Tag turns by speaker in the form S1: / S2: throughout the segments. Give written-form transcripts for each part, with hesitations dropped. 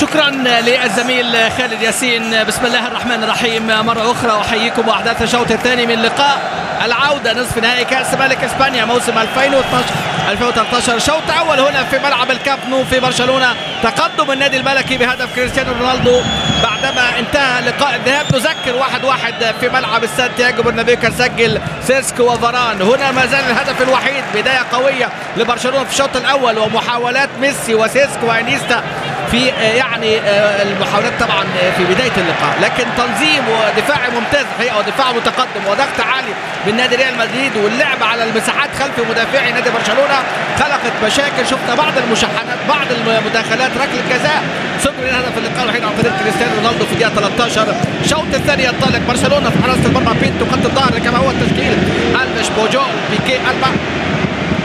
S1: شكرا للزميل خالد ياسين. بسم الله الرحمن الرحيم. مرة أخرى أحييكم وأحداث الشوط الثاني من لقاء العودة نصف نهائي كأس ملك إسبانيا موسم 2012-2013. شوط أول هنا في ملعب الكامب نو في برشلونة. تقدم النادي الملكي بهدف كريستيانو رونالدو بعدما انتهى لقاء الذهاب. نذكر 1-1 في ملعب سانتياغو برنابيو كان سجل سيسكو وفاران. هنا ما زال الهدف الوحيد. بداية قوية لبرشلونة في الشوط الأول ومحاولات ميسي وسيسكو وانيستا في المحاولات طبعا في بدايه اللقاء، لكن تنظيم ودفاعي ممتاز الحقيقه ودفاع متقدم وضغط عالي من نادي ريال مدريد، واللعب على المساحات خلف مدافعي نادي برشلونه خلقت مشاكل. شفنا بعض المشاحنات بعض المداخلات ركله جزاء. سجل الهدف اللقاء الوحيد عن طريق كريستيانو رونالدو في دقيقه 13. الشوط الثاني ينطلق برشلونه في حراسه المرمى بينتو خط الظهر كما هو التشكيل: الفيش، بوجو، بيكي، البا.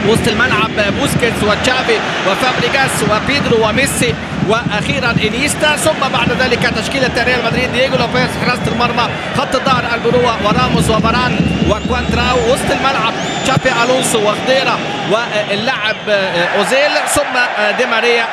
S1: وسط الملعب بوسكيتس وتشافي وفابريجاس وبيدرو وميسي واخيرا انيستا. ثم بعد ذلك تشكيله ريال مدريد: دييغو لوبيز حراسه المرمى، خط الظهر البروة وراموس وفاران وكوانتراو. وسط الملعب تشابي الونسو وخضيره واللاعب اوزيل، ثم دي ماريا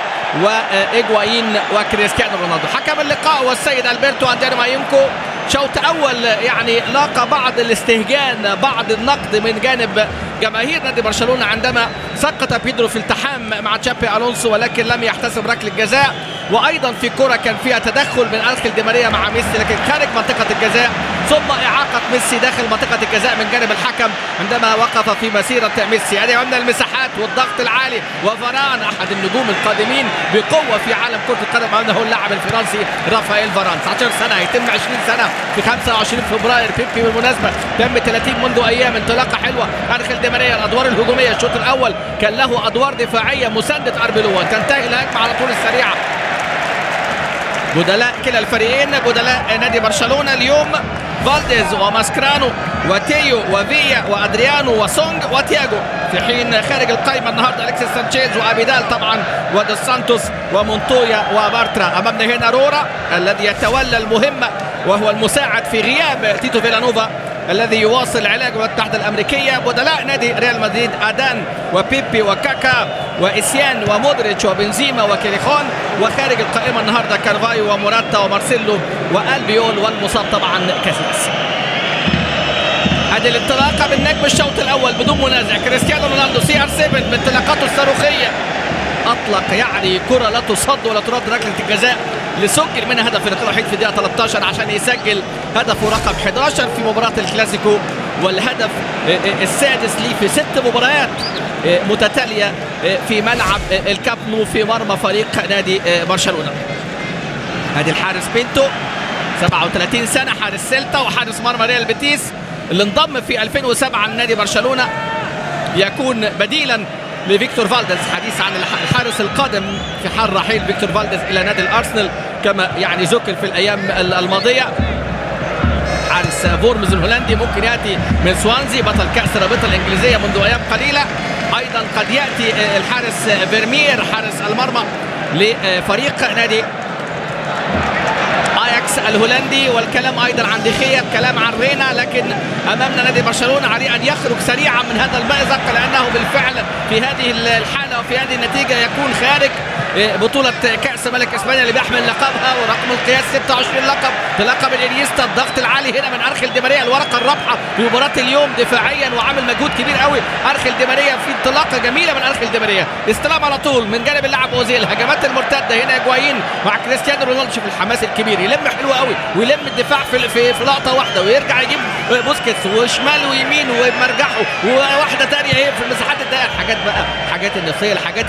S1: وايجوايين وكريستيانو رونالدو. حكم اللقاء والسيد البرتو اندري ماينكو. شوط اول يعني لاقى بعض الاستهجان بعض النقد من جانب جماهير نادي برشلونه عندما سقط بيدرو في التحام مع تشابي الونسو، ولكن لم يحتسب ركله جزاء. وايضا في كره كان فيها تدخل من انخيل دي ماريا مع ميسي لكن خارج منطقه الجزاء، ثم اعاقه ميسي داخل منطقه الجزاء من جانب الحكم عندما وقف في مسيره ميسي. هذه من المساحات والضغط العالي، وفاران احد النجوم القادمين بقوه في عالم كره القدم انه اللاعب الفرنسي رافائيل فاران. 19 سنه، هيتم 20 سنه في 25 فبراير. بيبي بالمناسبه تم 30 منذ ايام. انطلاقه حلوه انخيل دي ماريا. الادوار الهجوميه الشوط الاول كان له ادوار دفاعيه مسانده اربيلوا، تنتهي الهجمه على طول السريعه. بدلاء كلا الفريقين، بدلاء نادي برشلونه اليوم: فالديز وماسكرانو وتيو وفيا وادريانو وسونج وتياجو، في حين خارج القائمه النهارده اليكسيس سانشيز وابيدال طبعا ودوس سانتوس ومونتويا وبارترا. امامنا هنا رورا الذي يتولى المهمه وهو المساعد في غياب تيتو فيلانوفا الذي يواصل العلاج بالمتحدة الأمريكية. بدلاء نادي ريال مدريد: أدان وبيبي وكاكا وإسيان ومودريتش وبنزيما وكيليخون. وخارج القائمة النهارده كارفايو وموراتا ومارسيلو والبيول والمصاب طبعا كاسياس. هذه الانطلاقة بالنجم الشوط الأول بدون منازع كريستيانو رونالدو CR7 بانطلاقاته الصاروخية أطلق يعني كرة لا تصد ولا ترد، ركلة الجزاء اللي سجل منها هدف اللقاء الوحيد في الدقيقة 13 عشان يسجل هدفه رقم 11 في مباراة الكلاسيكو، والهدف السادس ليه في 6 مباريات متتالية في ملعب الكامب نو في مرمى فريق نادي برشلونة. هذه الحارس بينتو 37 سنة، حارس سيلتا وحارس مرمى ريال بيتيس اللي انضم في 2007 لنادي برشلونة، يكون بديلا لفيكتور فالديز. حديث عن الحارس القادم في حال رحيل فيكتور فالديز الى نادي الارسنال كما يعني ذكر في الايام الماضيه. حارس فورمز الهولندي ممكن ياتي من سوانزي بطل كاس الرابطه الانجليزيه منذ ايام قليله. ايضا قد ياتي الحارس فيرمير حارس المرمى لفريق نادي اياكس الهولندي. والكلام ايضا عن دخية، الكلام عن رينا، لكن امامنا نادي برشلونه عليه ان يخرج سريعا من هذا المأزق لانه بالفعل في هذه الحاله وفي هذه النتيجه يكون خارج بطوله كاس ملك اسبانيا اللي بيحمل لقبها ورقم القياس 26 لقب بلقب الانيستا. الضغط العالي هنا من انخيل دي ماريا، الورقه الرابحه في مباراه اليوم دفاعيا وعامل مجهود كبير قوي انخيل دي ماريا في انطلاقه جميله من انخيل دي ماريا. استلام على طول من جانب اللاعب اوزيل، هجمات المرتده هنا اجوايين مع كريستيانو رونالدو. شوف الحماس الكبير، يلم حلو قوي ويلم الدفاع في لقطه واحده ويرجع يجيب بوسكيتس وشمال ويمين ومرجحه وواحده ثانيه اهي في المساحات الضيقه. الحاجات بقى حاجات النفسيه، الحاجات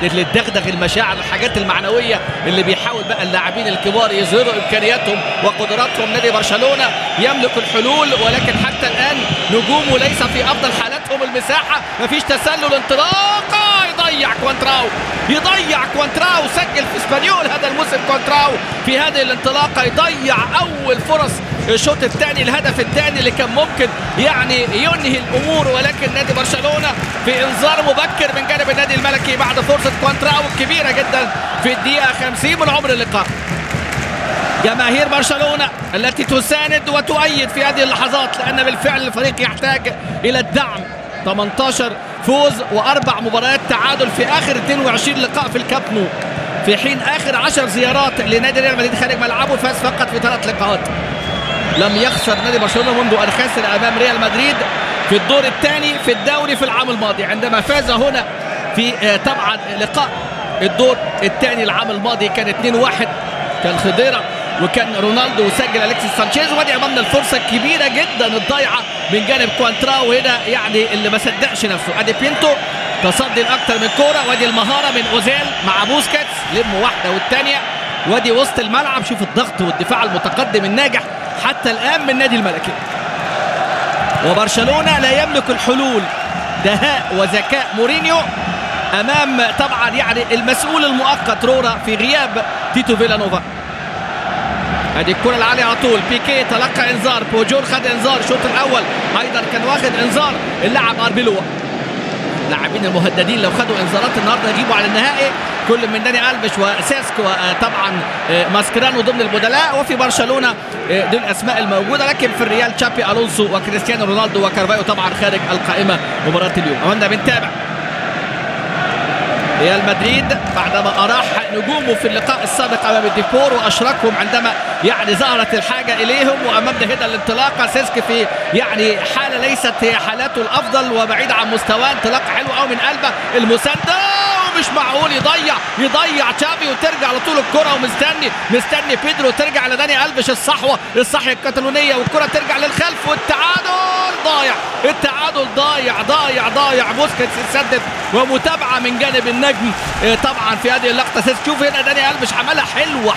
S1: اللي تدغدغ المشاعر، الحاجات المعنويه اللي بيحاول بقى اللاعبين الكبار يظهروا امكانياتهم وقدراتهم. نادي برشلونه يملك الحلول ولكن حتى الان نجومه ليس في افضل حالاتهم. المساحه مفيش تسلل، انطلاقه يضيع كوانتراو سجل في اسبانيول هذا الموسم. كوانتراو في هذه الانطلاقه يضيع اول فرص الشوط الثاني، الهدف الثاني اللي كان ممكن يعني ينهي الامور، ولكن نادي برشلونه في انذار مبكر من جانب النادي الملكي بعد فرصه كوانتراو الكبيره جدا في الدقيقه 50 من عمر اللقاء. جماهير برشلونه التي تساند وتؤيد في هذه اللحظات لان بالفعل الفريق يحتاج الى الدعم. 18 فوز و4 مباريات تعادل في اخر 22 لقاء في الكامب نو. في حين اخر 10 زيارات لنادي ريال مدريد خارج ملعبه فاز فقط في 3 لقاءات. لم يخسر نادي برشلونه منذ ان خسر امام ريال مدريد في الدور الثاني في الدوري في العام الماضي، عندما فاز هنا في طبعا لقاء الدور الثاني العام الماضي كان 2-1، كان خضيره وكان رونالدو وسجل اليكسيس سانشيز. ودي امامنا الفرصه الكبيره جدا الضايعه من جانب كوانتراو هنا، يعني اللي ما صدقش نفسه. ادي بينتو تصدي لاكثر من كوره، وادي المهاره من اوزيل مع بوسكيتس لم واحده والثانيه، وادي وسط الملعب. شوف الضغط والدفاع المتقدم الناجح حتى الان من نادي الملكي. وبرشلونه لا يملك الحلول، دهاء وذكاء مورينيو امام طبعا يعني المسؤول المؤقت رورا في غياب تيتو فيلانوفا. ادي الكره العاليه على طول، بيكي تلقى انذار، بوجول خد انذار الشوط الاول، ايضا كان واخد انذار اللاعب اربيلوا. لاعبين المهددين لو خدوا انذارات النهارده يجيبوا على النهائي، كل من داني ألفيش وسيسك وطبعا ماسكيرانو ضمن البدلاء. وفي برشلونه دي الاسماء الموجوده، لكن في الريال تشابي الونسو وكريستيانو رونالدو وكارفايو طبعا خارج القائمه مباراه اليوم. امامنا بنتابع ريال مدريد بعدما اراح نجومه في اللقاء السابق امام الديبور واشركهم عندما يعني ظهرت الحاجه اليهم. وامامنا هنا الانطلاقه، سيسك في يعني حاله ليست هي حالاته الافضل وبعيد عن مستواه، انطلاقه حلوه قوي من قلبه المسانده، مش معقول يضيع تشافي وترجع على طول الكره، ومستني بيدرو ترجع لداني ألفيش الصحوه الكتالونيه، والكره ترجع للخلف التعادل ضايع. بوسكيتس يسدد ومتابعه من جانب النجم طبعا في هذه اللقطه. شوف هنا داني ألفيش عملها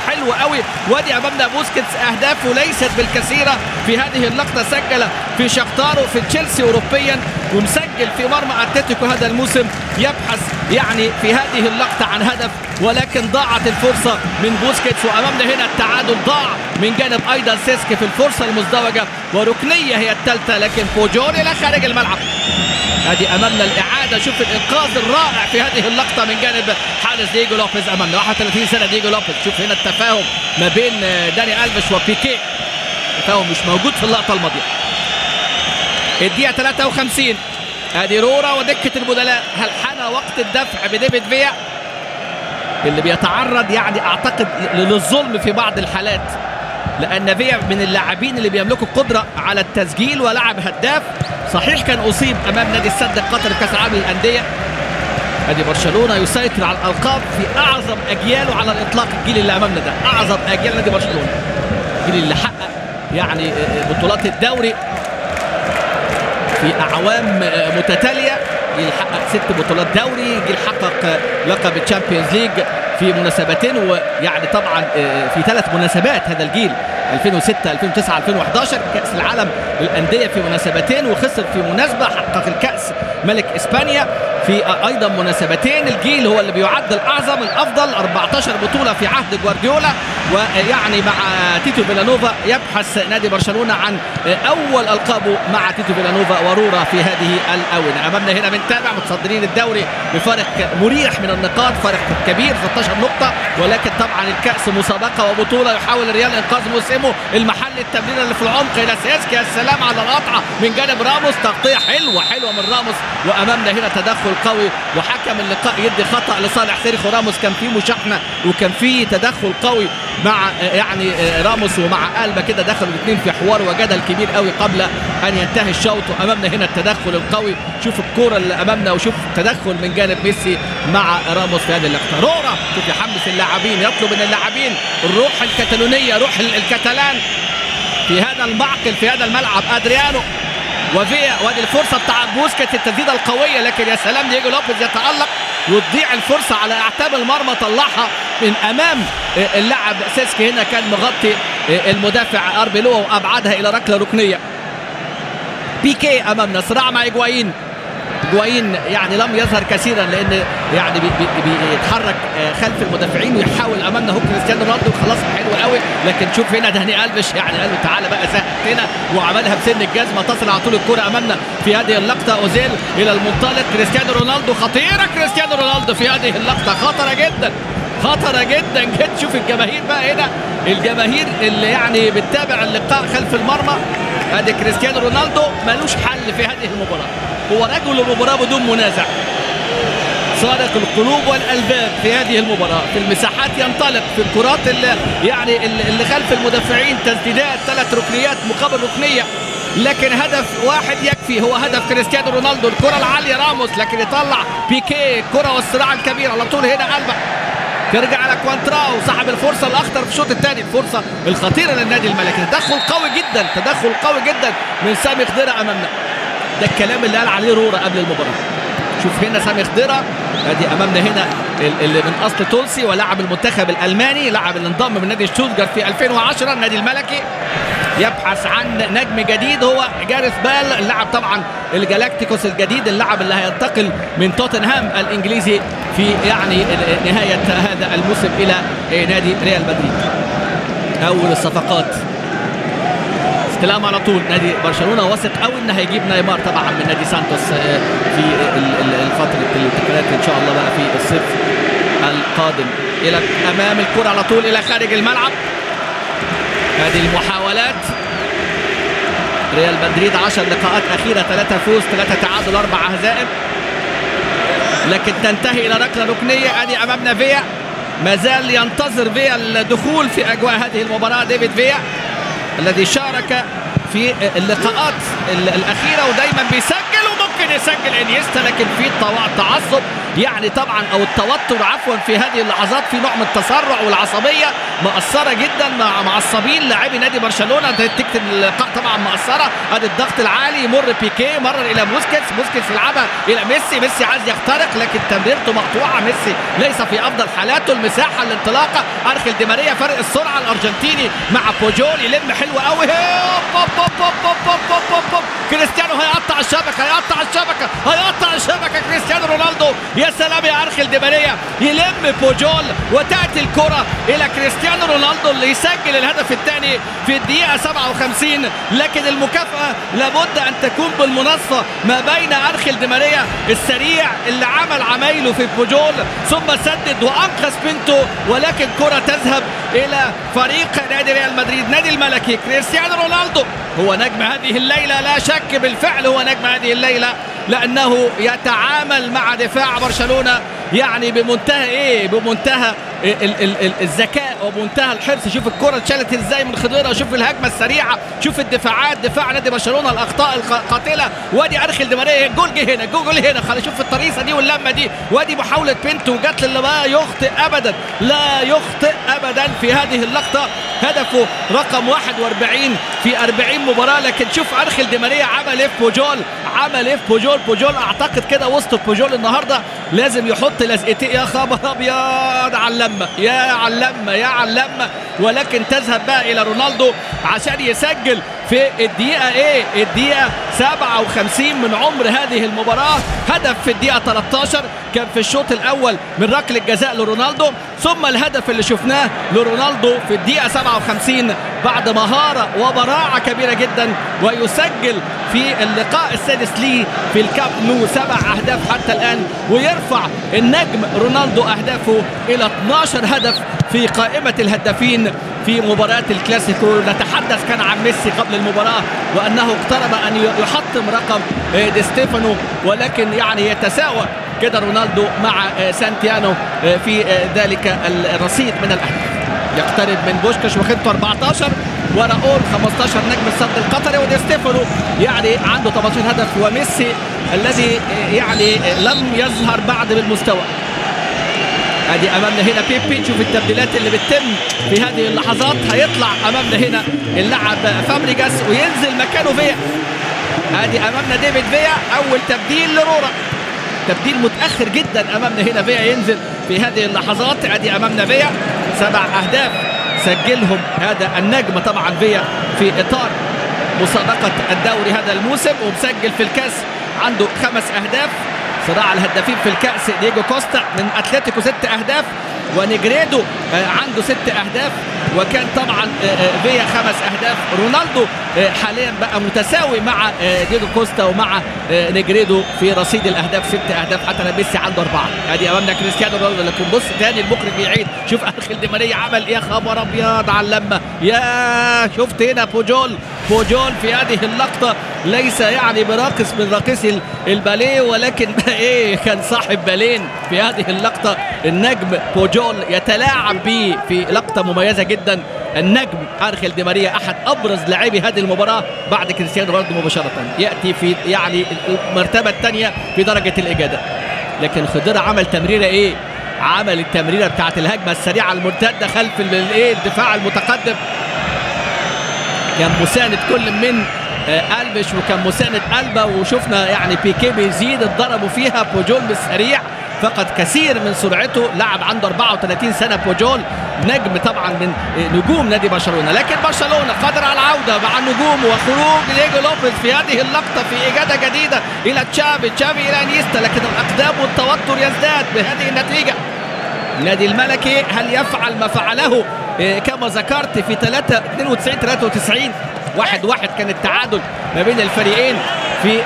S1: حلوه قوي. وادي امامنا بوسكيتس اهدافه ليست بالكثيره في هذه اللقطه، سجل في شختار وفي تشيلسي اوروبيا، ومسجل في مرمى اتلتيكو هذا الموسم، يبحث يعني في هذه اللقطه عن هدف، ولكن ضاعت الفرصه من بوسكيتس. وامامنا هنا التعادل ضاع من جانب ايضا سيسك في الفرصه المزدوجه، وركنيه هي الثالثه، لكن بوجول الى خارج الملعب. ادي امامنا الاعاده، شوف الانقاذ الرائع في هذه اللقطه من جانب حارس دييجو لوبيز. امامنا 31 سنه دييجو لوبيز. شوف هنا التفاهم ما بين داني ألفيش وبيكي، التفاهم مش موجود في اللقطه الماضيه. الدقيقه 53 ادي رورا ودكه البدلاء. هل حان وقت الدفع بديفيد فيا اللي بيتعرض يعني اعتقد للظلم في بعض الحالات، لان فيا من اللاعبين اللي بيملكوا القدره على التسجيل ولاعب هداف. صحيح كان اصيب امام نادي السد القطري في كاس العالم للانديه. ادي برشلونه يسيطر على الالقاب في اعظم اجياله على الاطلاق. الجيل اللي امامنا ده اعظم اجيال نادي برشلونه، الجيل اللي حقق يعني بطولات الدوري في اعوام متتاليه، جيل حقق 6 بطولات دوري، جيل حقق لقب الشامبيونز ليج في مناسبتين، ويعني طبعا في 3 مناسبات هذا الجيل 2006 2009 2011 كأس العالم للأندية في مناسبتين، وخسر في مناسبة، حقق الكأس ملك إسبانيا في أيضا مناسبتين. الجيل هو اللي بيعد الأعظم الأفضل، 14 بطولة في عهد جوارديولا، ويعني مع تيتو فيلانوفا يبحث نادي برشلونة عن أول ألقابه مع تيتو فيلانوفا ورورا في هذه الآونة. أمامنا هنا بنتابع متصدرين الدوري بفارق مريح من النقاط، فارق كبير 16 نقطة، ولكن طبعا الكأس مسابقة وبطولة. يحاول الريال إنقاذ موسمه المحل، التمريره اللي في العمق الى سيسك، يا سلام على القطعه من جانب راموس، تغطيه حلوه من راموس. وامامنا هنا تدخل قوي، وحكم اللقاء يدي خطا لصالح سيرخيو راموس. كان في مشاحنه وكان في تدخل قوي مع يعني راموس ومع ألبا، كده دخلوا الاثنين في حوار وجدل كبير قوي قبل ان ينتهي الشوط. وامامنا هنا التدخل القوي، شوف الكوره اللي امامنا وشوف تدخل من جانب ميسي مع راموس في هذه اللقطه. رورا شوف يحمس اللاعبين، يطلب من اللاعبين الروح الكتالونيه، روح الكتالان في هذا المعقل في هذا الملعب. ادريانو وفيا، وادي الفرصه بتاع بوسكيتس التسديده القويه، لكن يا سلام دييجو لوبيز يتالق وتضيع الفرصه على اعتاب المرمى، طلعها من امام اللاعب سيسك. هنا كان مغطي المدافع اربيلوا وابعدها الى ركله ركنيه. بيكي امامنا صراع مع إيجوايين يعني لم يظهر كثيرا، لان يعني بيتحرك خلف المدافعين ويحاول. امامنا هو كريستيانو رونالدو، خلاص حلو قوي، لكن شوف هنا داني ألفيش يعني قال له تعالى بقى زهق هنا، وعملها بسن الجزمه، تصل على طول الكره. امامنا في هذه اللقطه اوزيل الى المنطلق، كريستيانو رونالدو خطيره، كريستيانو رونالدو في هذه اللقطه خطره جدا. شوف الجماهير بقى هنا، الجماهير اللي يعني بتتابع اللقاء خلف المرمى. ادي كريستيانو رونالدو مالوش حل في هذه المباراه، هو رجل المباراه بدون منازع. سارق القلوب والألباب في هذه المباراة. في المساحات ينطلق، في الكرات اللي خلف المدافعين، تسديدات، 3 ركنيات مقابل ركنية، لكن هدف واحد يكفي، هو هدف كريستيانو رونالدو. الكرة العالية راموس، لكن يطلع بيكيه، الكرة والصراع الكبير على طول هنا قلبة، ترجع على كوانتراو صاحب الفرصة الأخطر في الشوط الثاني، الفرصة الخطيرة للنادي الملكي. تدخل قوي جدا، تدخل قوي جدا من سامي خضيرة أمامنا. ده الكلام اللي قال عليه رورا قبل المباراة. شوف هنا سامي خضيرة، ادي امامنا هنا اللي من اصل تونسي ولاعب المنتخب الالماني، لاعب اللي انضم من نادي شتوتجارت في 2010 النادي الملكي، يبحث عن نجم جديد هو جاريث بال، اللاعب طبعا الجالاكتيكوس الجديد، اللاعب اللي هينتقل من توتنهام الانجليزي في يعني نهايه هذا الموسم الى نادي ريال مدريد. اول الصفقات استلام على طول نادي برشلونه، واثق قوي ان هيجيب نيمار طبعا من نادي سانتوس في فتره الانتقالات ان شاء الله بقى في الصيف القادم. الى امام الكره على طول الى خارج الملعب. هذه المحاولات، ريال مدريد 10 لقاءات اخيره، 3 فوز 3 تعادل 4 هزائم، لكن تنتهي الى ركله ركنيه. ادي امامنا فيا، ما زال ينتظر فيا الدخول في اجواء هذه المباراه. ديفيد فيا الذي شارك في اللقاءات الأخيرة ودايما بيسجل وممكن يسجل انيستا، لكن في تعصب يعني طبعا او التوتر عفوا في هذه اللحظات، في نوع من التسرع والعصبية مأثرة جدا، معصبين لاعبي نادي برشلونة. تكتب اللقاء طبعا مأثرة. ادي الضغط العالي، يمر بيكيه، مرر الى بوسكيتس يلعبها الى ميسي عايز يخترق لكن تمريرته مقطوعة. ميسي ليس في افضل حالاته. المساحة الانطلاقة، ارخل دي ماريا، فرق السرعة الارجنتيني مع بوجول، يلم حلو قوي. كريستيانو هيقطع الشبكة كريستيانو رونالدو. يا سلام يا ارخل دي ماريا، يلم بوجول وتأتي الكرة الى كريستيانو رونالدو اللي يسجل الهدف الثاني في الدقيقة 57. لكن المكافأة لابد ان تكون بالمناصفة ما بين ارخل دي ماريا السريع اللي عمل عمايله في بوجول ثم سدد وانقذ بنتو، ولكن كرة تذهب الى فريق نادي ريال مدريد. نادي الملكي كريستيانو رونالدو هو نجم هذه الليلة، لا شك بالفعل هو نجم هذه الليلة، لأنه يتعامل مع دفاع برشلونة يعني بمنتهى الذكاء ومنتهى الحرص. شوف الكرة اتشالت ازاي من خضيرة، شوف الهجمة السريعة، شوف الدفاعات، دفاع نادي برشلونة الأخطاء القاتلة. وادي أرخل دي ماريا، الجول جه هنا، الجول هنا، خلينا شوف الطريقة دي واللمة دي. وادي محاولة بنتو جت اللي لا يخطئ أبدا في هذه اللقطة. هدفه رقم 41 في 40 مباراة. لكن شوف أرخل دي ماريا عمل ايه في بوجول. اعتقد كده وسط بوجول النهارده لازم يحط لزقتين. يا خبر ابيض على اللمه، ولكن تذهب بقى الى رونالدو عشان يسجل في الدقيقة 57 من عمر هذه المباراة. هدف في الدقيقة 13 كان في الشوط الأول من ركلة جزاء لرونالدو، ثم الهدف اللي شفناه لرونالدو في الدقيقة 57 بعد مهارة وبراعة كبيرة جدا، ويسجل في اللقاء السادس ليه في الكاب نو 7 أهداف حتى الآن، ويرفع النجم رونالدو أهدافه إلى 12 هدف في قائمة الهدافين في مباراة الكلاسيكو. نتحدث كان عن ميسي قبل المباراة وأنه اقترب أن يحطم رقم دي ستيفانو، ولكن يعني يتساوى كده رونالدو مع سانتيانو في ذلك الرصيد من الأهداف. يقترب من بوشكاش وخدته 14 وراؤول 15 نجم الصد القطري، ودي ستيفانو يعني عنده 18 هدف، وميسي الذي يعني لم يظهر بعد بالمستوى. ادي امامنا هنا بيبي، شوف التبديلات اللي بتتم في هذه اللحظات. هيطلع امامنا هنا اللاعب فابريجاس وينزل مكانه فيا. ادي امامنا ديفيد فيا، اول تبديل لرورا، تبديل متاخر جدا. امامنا هنا فيا ينزل في هذه اللحظات. ادي امامنا فيا 7 اهداف سجلهم هذا النجم طبعا فيا في اطار مسابقه الدوري هذا الموسم، ومسجل في الكاس عنده 5 اهداف. صراع الهدافين في الكأس دييجو كوستا من أتلتيكو 6 أهداف، ونيجريدو عنده 6 أهداف، وكان طبعا فيا 5 أهداف. رونالدو حاليا بقى متساوي مع دييجو كوستا ومع نيجريدو في رصيد الأهداف 6 أهداف، حتى ميسي عنده 4. ادي امامنا كريستيانو رونالدو. لكن بص تاني المخرج بيعيد، شوف ارخل دي ماريا عمل ايه، خبر ابيض على اللمه. يا شفت هنا بوجول في هذه اللقطه ليس يعني براقص من راقصي الباليه، ولكن ايه كان صاحب بالين في هذه اللقطه. النجم بوجول يتلاعب به في لقطه مميزه جدا. النجم أنخيل دي ماريا احد ابرز لاعبي هذه المباراه بعد كريستيانو رونالدو مباشره، ياتي في يعني المرتبه الثانيه في درجه الاجاده. لكن خضيره عمل تمريره ايه؟ عمل التمريره بتاعت الهجمه السريعه المرتده خلف الدفاع المتقدم. كان مساند كل من ألبش وكان مساند ألبا، وشفنا يعني بيكي بيزيد ضربوا فيها. بوجول بالسريع فقد كثير من سرعته، لاعب عنده 34 سنه بوجول، نجم طبعا من نجوم نادي برشلونه. لكن برشلونه قادر على العوده مع النجوم وخروج دييجو لوبيز في هذه اللقطه في اجاده جديده الى تشافي الى انيستا، لكن الاقدام والتوتر يزداد بهذه النتيجه. النادي الملكي هل يفعل ما فعله كما ذكرت في 92 1-1 كان التعادل ما بين الفريقين في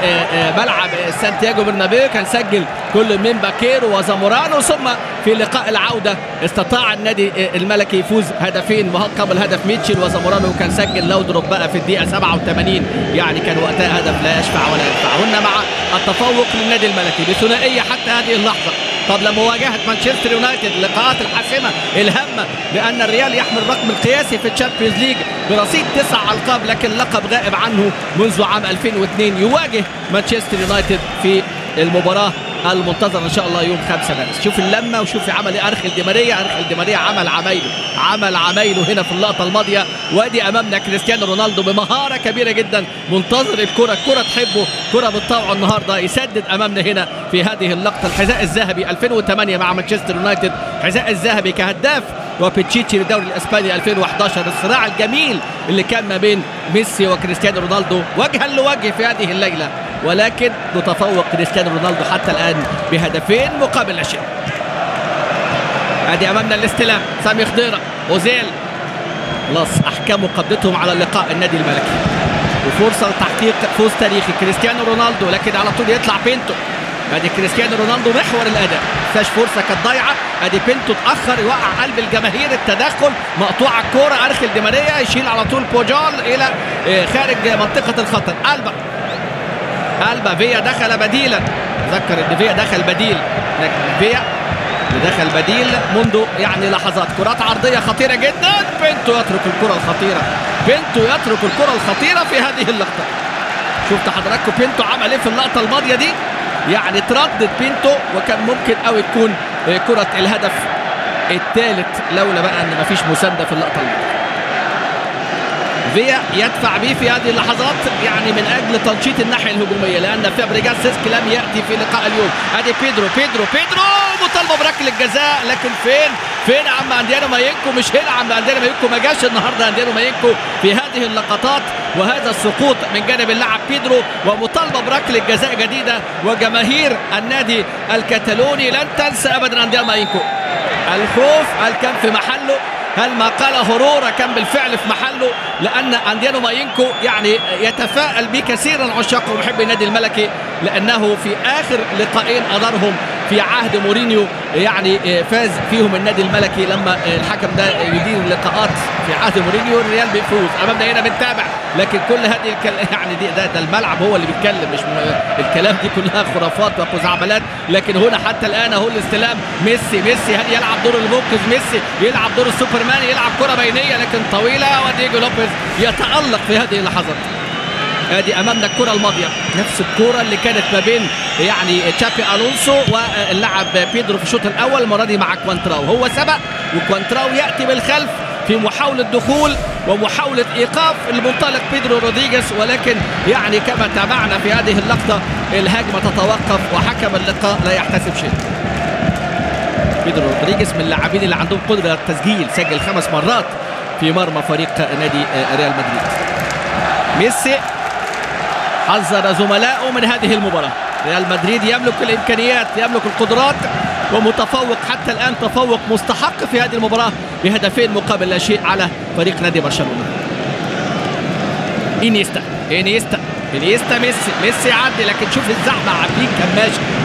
S1: ملعب سانتياغو برنابيو، كان سجل كل من باكيرو وزامورانو، ثم في لقاء العودة استطاع النادي الملكي يفوز هدفين قبل هدف ميتشل، وزامورانو كان سجل لودروب بقى في الدقيقة 87، يعني كان وقتها هدف لا يشفع ولا ينفع. هنا مع التفوق للنادي الملكي بثنائية حتى هذه اللحظة قبل مواجهة مانشستر يونايتد، اللقاءات الحاسمة الهامة، لأن الريال يحمل الرقم القياسي في الشامبيونز ليج برصيد 9 ألقاب، لكن لقب غائب عنه منذ عام 2002. يواجه مانشستر يونايتد في المباراة المنتظر ان شاء الله يوم 5 مارس. شوف اللمه وشوف عمل ايه أنخيل دي ماريا. أنخيل دي ماريا عمل عمايله هنا في اللقطه الماضيه. وادي امامنا كريستيانو رونالدو بمهاره كبيره جدا، منتظر الكره تحبه، كره بالطوع النهارده، يسدد امامنا هنا في هذه اللقطه. الحذاء الذهبي 2008 مع مانشستر يونايتد، الحذاء الذهبي كهداف وبيتشيتشي للدوري الاسباني 2011. الصراع الجميل اللي كان ما بين ميسي وكريستيانو رونالدو وجها لوجه في هذه الليله، ولكن متفوق كريستيانو رونالدو حتى الآن بهدفين مقابل لا شيء. ادي امامنا الاستلام، سامي خضيره، اوزيل، خلاص احكموا قبضتهم على اللقاء النادي الملكي، وفرصه لتحقيق فوز تاريخي. كريستيانو رونالدو، لكن على طول يطلع بينتو. ادي كريستيانو رونالدو محور الاداء، فاش فرصه كانت ضايعه. ادي بينتو اتاخر يوقع قلب الجماهير، التدخل، مقطوعه الكوره. أنخيل دي ماريا يشيل على طول بوجول الى خارج منطقه الخطر. ألبا فيا دخل بديلا، ذكر ان فيا دخل بديل، لكن فيا دخل بديل منذ يعني لحظات. كرات عرضيه خطيره جدا، بينتو يترك الكره الخطيره في هذه اللقطه. شفت حضراتكم بينتو عمل ايه في اللقطه الماضيه دي؟ يعني تردد بينتو، وكان ممكن قوي تكون كره الهدف الثالث لولا بقى ان مفيش مسانده في اللقطه الماضيه. فيا يدفع به في هذه اللحظات يعني من اجل تنشيط الناحيه الهجوميه، لان فابريجاس سيسكي لم ياتي في لقاء اليوم. ادي بيدرو مطالبه بركله الجزاء، لكن فين عم انديانو ماينكو؟ مش هنا عم انديانو ماينكو، ما جاش النهارده انديانو ماينكو في هذه اللقطات. وهذا السقوط من جانب اللاعب بيدرو، ومطالبه بركله جزاء جديده، وجماهير النادي الكتالوني لن تنسى ابدا انديانو ماينكو. الخوف هل كان في محله؟ هل ما قال هرورا كان بالفعل في محله؟ لأن أنديانو ماينكو يعني يتفائل به كثيرا عشاق ومحبي النادي الملكي، لأنه في آخر لقاءين أدارهم في عهد مورينيو يعني فاز فيهم النادي الملكي لما الحكم ده يدير اللقاءات في عهد مورينيو الريال بيفوز. أمامنا هنا بنتابع، لكن كل هذه يعني ده الملعب هو اللي بيتكلم، مش الكلام دي كلها خرافات وخزعبلات. لكن هنا حتى الآن أهو الاستلام، ميسي هل يلعب دور المنقذ؟ ميسي يلعب دور السوبرمان، يلعب كرة بينية لكن طويلة، ودييجو لوبيز يتألق في هذه اللحظات. ادي امامنا الكره الماضيه، نفس الكره اللي كانت ما بين يعني تشابي الونسو واللاعب بيدرو في الشوط الاول، المره دي مع كوانتراو. هو سبق وكوانتراو ياتي بالخلف في محاوله دخول ومحاوله ايقاف المنطلق بيدرو رودريغيز، ولكن يعني كما تابعنا في هذه اللقطه الهجمه تتوقف وحكم اللقاء لا يحتسب شيء. بيدرو رودريغيز من اللاعبين اللي عندهم قدره على التسجيل، سجل 5 مرات في مرمى فريق نادي ريال مدريد. ميسي حذر زملائه من هذه المباراة. ريال مدريد يملك الإمكانيات، يملك القدرات، ومتفوق حتى الآن تفوق مستحق في هذه المباراة بهدفين مقابل لا شيء على فريق نادي برشلونة. إنيستا ميسي يعدي، لكن شوف الزحمة عاملين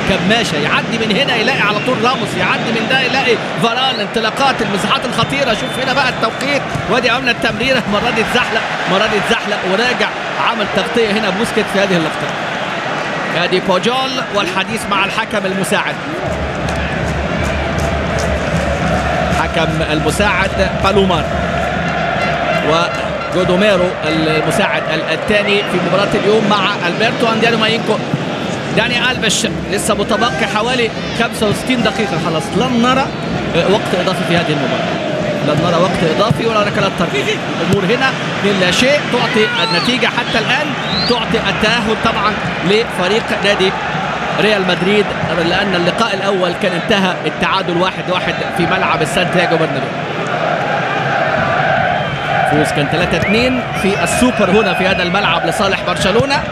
S1: كماشة، يعدي من هنا يلاقي على طول راموس، يعدي من ده يلاقي فاران، انطلاقات، المساحات الخطيرة. شوف هنا بقى التوقيت، وادي عملنا التمريرة، مرة دي اتزحلق وراجع عمل تغطيه هنا بوسكيت في هذه اللقطه. ادي بوجول والحديث مع الحكم المساعد. حكم المساعد بالومار وجودوميرو المساعد الثاني في مباراه اليوم مع البرتو انديانو ماينكو. داني ألفيش لسه متبقي حوالي 65 دقيقه خلاص. لن نرى وقت اضافي في هذه المباراه، لن نرى وقت اضافي ولا ركلات ترجيح. الامور هنا من لا شيء تعطي النتيجه حتى الان، تعطي التاهل طبعا لفريق نادي ريال مدريد، لان اللقاء الاول كان انتهى التعادل 1-1 في ملعب السانتياغو برنابيو. فوز كان 3-2 في السوبر هنا في هذا الملعب لصالح برشلونه.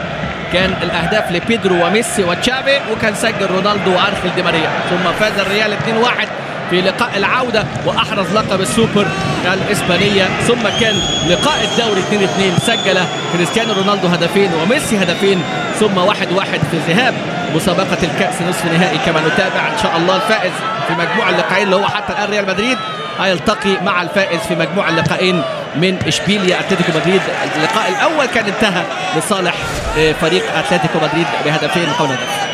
S1: كان الاهداف لبيدرو وميسي وتشافي، وكان سجل رونالدو وارخيل دي ماريا. ثم فاز الريال 2-1 في لقاء العودة وأحرز لقب السوبر الإسبانية. ثم كان لقاء الدوري 2-2 سجل كريستيانو رونالدو هدفين وميسي هدفين. ثم 1-1 في ذهاب مسابقة الكأس نصف نهائي. كما نتابع إن شاء الله الفائز في مجموع اللقاءين اللي هو حتى الآن ريال مدريد هيلتقي مع الفائز في مجموع اللقاءين من إشبيليا أتلتيكو مدريد. اللقاء الأول كان انتهى لصالح فريق أتلتيكو مدريد بهدفين مقابل هدف.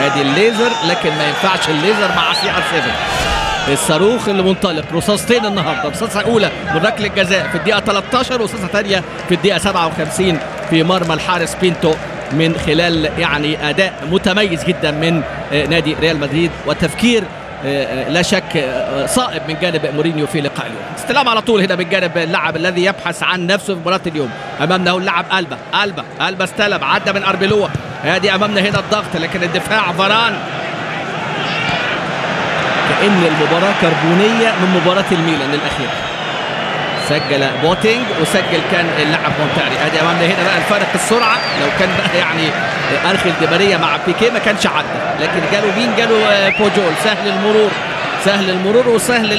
S1: ادي الليزر، لكن ما ينفعش الليزر مع CR7. الصاروخ اللي منطلق، رصاصتين النهارده، رصاصه اولى من ركله الجزاء في الدقيقه 13 ورصاصه ثانيه في الدقيقه 57 في مرمى الحارس بينتو، من خلال يعني اداء متميز جدا من نادي ريال مدريد وتفكير لا شك صائب من جانب مورينيو في لقاء اليوم. استلام على طول هنا من جانب اللاعب الذي يبحث عن نفسه في مباراه اليوم. امامنا هو اللاعب ألبا استلم، عدى من أربيلوا. هذه امامنا هنا الضغط، لكن الدفاع فاران. كأن المباراه كربونيه من مباراه الميلان الاخيره. سجل بوتينج وسجل كان اللاعب مونتاري. ادي امامنا هنا بقى الفارق السرعه. لو كان بقى يعني ارخيل دي ماريا مع بيكيه ما كانش عدى، لكن جاله مين؟ جاله بوجول. سهل المرور وسهل